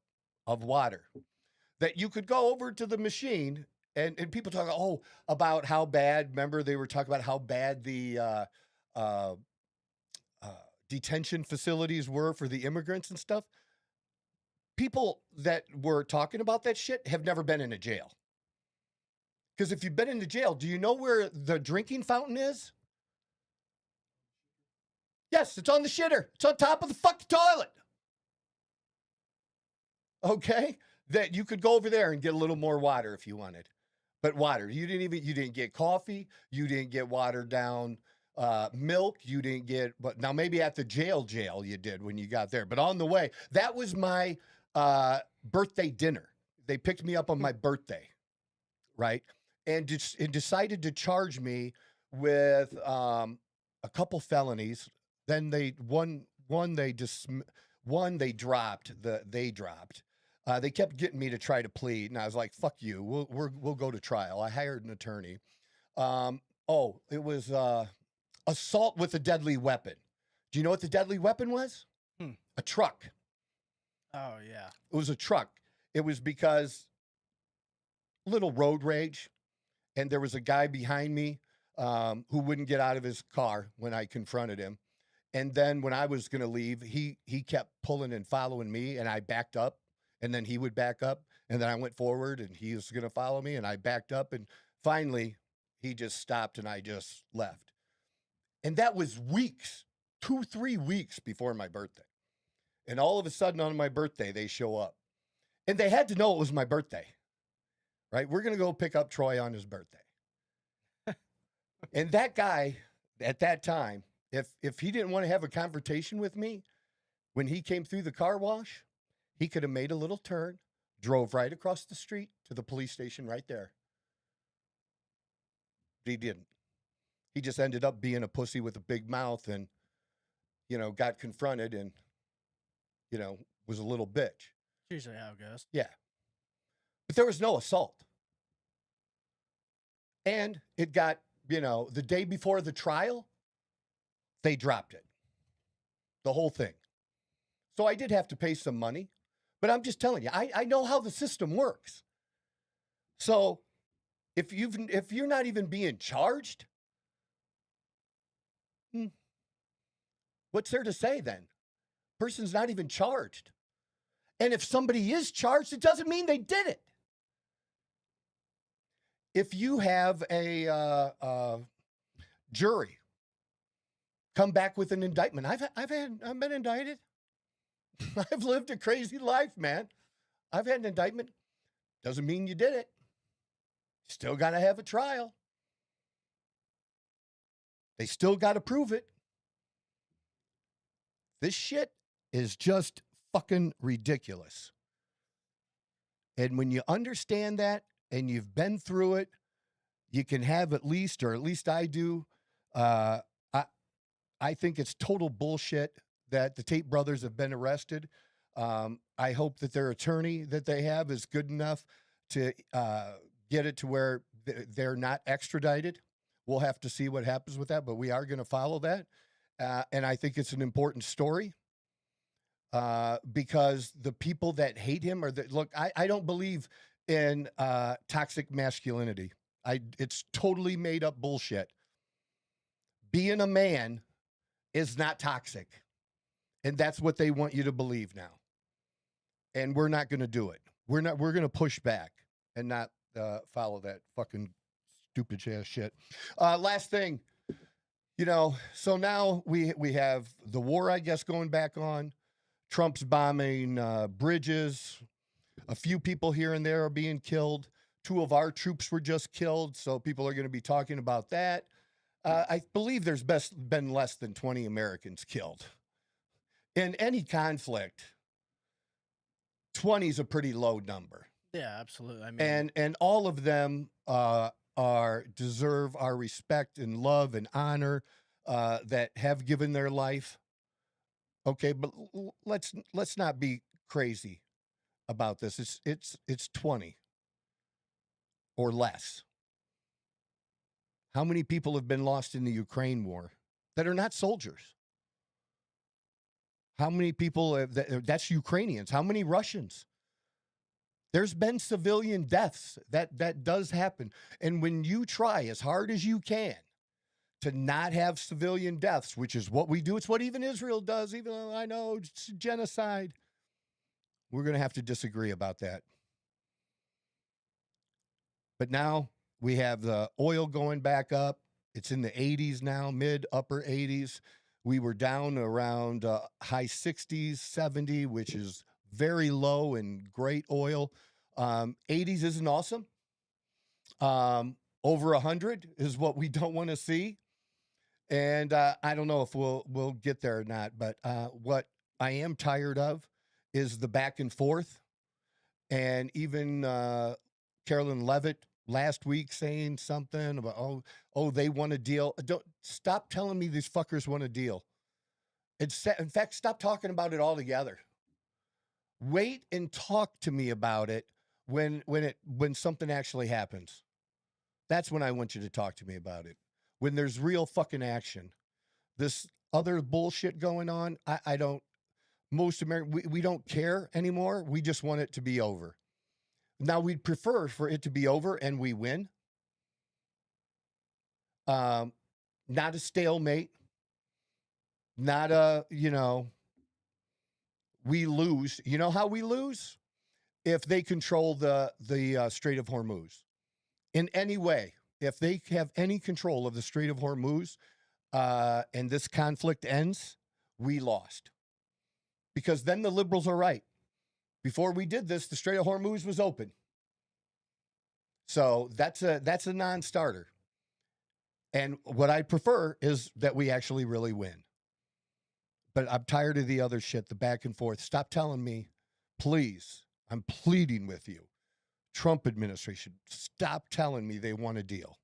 of water that you could go over to the machine and people talk about how bad. Remember, they were talking about how bad the detention facilities were for the immigrants and stuff. People that were talking about that shit have never been in a jail. Because if you've been in the jail, do you know where the drinking fountain is? Yes, it's on the shitter. It's on top of the fucking toilet. Okay? That you could go over there and get a little more water if you wanted. But water, you didn't get coffee. You didn't get watered down milk. You didn't get, but now maybe at the jail you did when you got there. But on the way, that was my birthday dinner. They picked me up on my birthday, right? And decided to charge me with a couple felonies. Then they dropped. They kept getting me to try to plead, and I was like, "Fuck you. We'll go to trial." I hired an attorney. It was assault with a deadly weapon. Do you know what the deadly weapon was? A truck. Oh yeah. It was a truck. It was because little road rage. And there was a guy behind me who wouldn't get out of his car when I confronted him. And then when I was going to leave, he kept pulling and following me, and I backed up, and then he would back up, and then I went forward, and he was going to follow me, and I backed up, and finally he just stopped, and I just left. And that was weeks, 2-3 weeks before my birthday. And all of a sudden on my birthday, they show up. And they had to know it was my birthday. Right? We're going to go pick up Troy on his birthday. And that guy at that time, if he didn't want to have a confrontation with me, when he came through the car wash, he could have made a little turn, drove right across the street to the police station right there. But he didn't. He just ended up being a pussy with a big mouth and, got confronted and, was a little bitch. Usually how it goes. Yeah. But there was no assault. And it got, the day before the trial, they dropped it. The whole thing. So I did have to pay some money. But I'm just telling you, I know how the system works. So if you're not even being charged, what's there to say then? Person's not even charged. And if somebody is charged, it doesn't mean they did it. If you have a jury come back with an indictment. I've been indicted. I've lived a crazy life, man. I've had an indictment. Doesn't mean you did it. Still got to have a trial. They still got to prove it. This shit is just fucking ridiculous. And when you understand that and you've been through it, you can have at least I do. I think it's total bullshit that the Tate brothers have been arrested. I hope that their attorney that they have is good enough to get it to where they're not extradited. We'll have to see what happens with that, but we are going to follow that. And I think it's an important story because the people that hate him look, I don't believe in toxic masculinity. It's totally made up bullshit. Being a man is not toxic. And that's what they want you to believe now. And we're not going to do it. We're going to push back and not follow that fucking stupid ass shit. Last thing, so now we have the war, I guess, going back on. Trump's bombing bridges. A few people here and there are being killed. 2 of our troops were just killed, so people are going to be talking about that. I believe there's been less than 20 Americans killed. In any conflict, 20 is a pretty low number. Yeah, absolutely. I mean, and all of them deserve our respect and love and honor that have given their life. Okay, but let's not be crazy about this. It's 20 or less. How many people have been lost in the Ukraine war that are not soldiers? How many people that's Ukrainians? How many Russians? There's been civilian deaths. That does happen. And when you try as hard as you can to not have civilian deaths, which is what we do, it's what even Israel does, even though I know it's genocide, we're going to have to disagree about that. But now we have the oil going back up. It's in the 80s now, upper 80s. We were down around high 60s, 70, which is very low and great oil. 80s isn't awesome. Over 100 is what we don't want to see. And I don't know if we'll get there or not. But what I am tired of is the back and forth. And even Carolyn Levitt last week saying something about, oh, they want a deal. Don't stop telling me these fuckers want a deal. In fact, stop talking about it altogether. Wait and talk to me about it when something actually happens. That's when I want you to talk to me about it. When there's real fucking action. This other bullshit going on, I don't. Most Americans, we don't care anymore. We just want it to be over. Now, we'd prefer for it to be over and we win. Not a stalemate. Not a, we lose. You know how we lose? If they control the Strait of Hormuz. In any way, if they have any control of the Strait of Hormuz and this conflict ends, we lost. Because then the liberals are right. Before we did this, the Strait of Hormuz was open. So that's a non-starter. And what I prefer is that we actually really win. But I'm tired of the other shit, the back and forth. Stop telling me, please. I'm pleading with you. Trump administration, stop telling me they want a deal.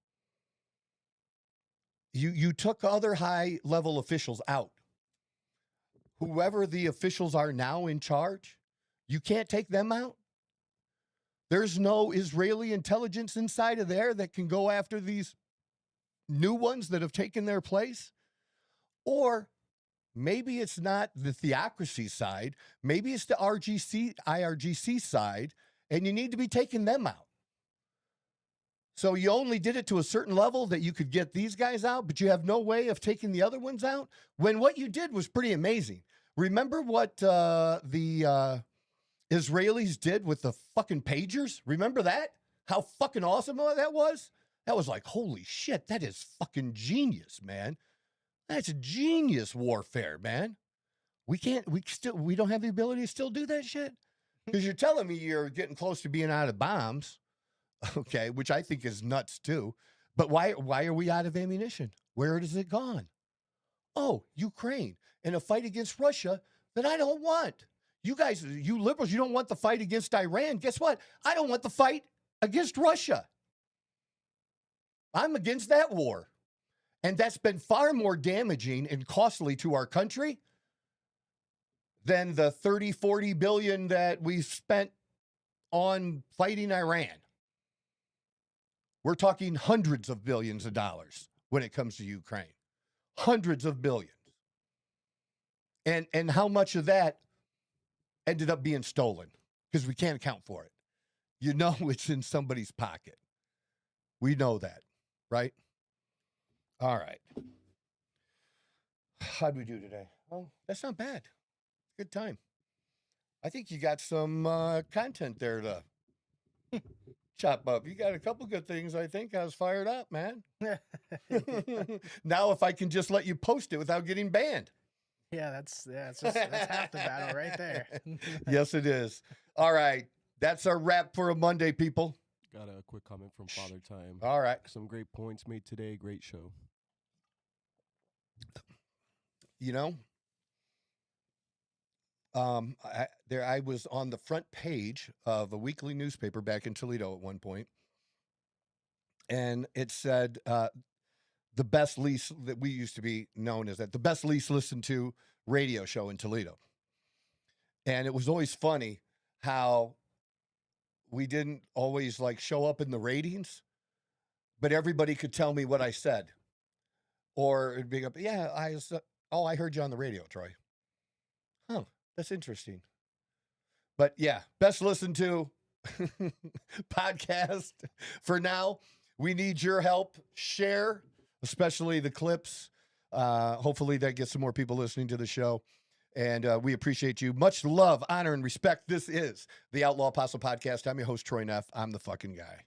You took other high-level officials out. Whoever the officials are now in charge, you can't take them out. There's no Israeli intelligence inside of there that can go after these new ones that have taken their place. Or maybe it's not the theocracy side. Maybe it's the IRGC side, and you need to be taking them out. So you only did it to a certain level that you could get these guys out, but you have no way of taking the other ones out, when what you did was pretty amazing. Remember what the Israelis did with the fucking pagers? Remember that? How fucking awesome that was? That was like, holy shit, that is fucking genius, man. That's genius warfare, man. We don't have the ability to still do that shit? Because you're telling me you're getting close to being out of bombs, okay, which I think is nuts too. But why are we out of ammunition? Where has it gone? Oh, Ukraine, in a fight against Russia that I don't want. You guys, you liberals, you don't want the fight against Iran. Guess what? I don't want the fight against Russia. I'm against that war. And that's been far more damaging and costly to our country than the 30, 40 billion that we spent on fighting Iran. We're talking hundreds of billions of dollars when it comes to Ukraine. Hundreds of billions. And how much of that ended up being stolen? Because we can't account for it. You know it's in somebody's pocket. We know that, right? All right. How'd we do today? Oh, that's not bad. Good time. I think you got some content there to chop up. You got a couple good things, I think. I was fired up, man. Now if I can just let you post it without getting banned. Yeah, that's half the battle right there. Yes, it is. All right. That's our wrap for a Monday, people. Got a quick comment from Father Time. All right. Some great points made today. Great show. You know, I was on the front page of a weekly newspaper back in Toledo at one point, and it said the best least that we used to be known as the best least listened to radio show in Toledo. And it was always funny how we didn't always like show up in the ratings, but everybody could tell me what I said, or it'd be up. Yeah, I heard you on the radio, Troy. Oh, that's interesting. But yeah, best listened to podcast for now. We need your help. Share, especially the clips. Hopefully that gets some more people listening to the show. And we appreciate you. Much love, honor, and respect. This is the Outlaw Apostle Podcast. I'm your host, Troy Neff. I'm the fucking guy.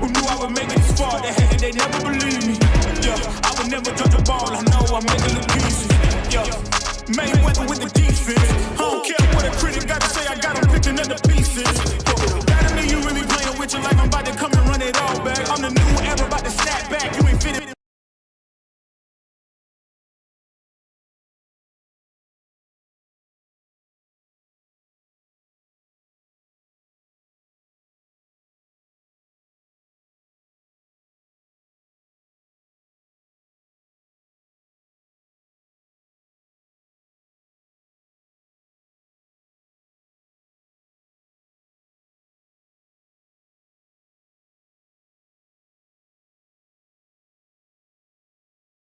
Who knew I would make it this far? They hated, they never believed me. Yeah, I would never drop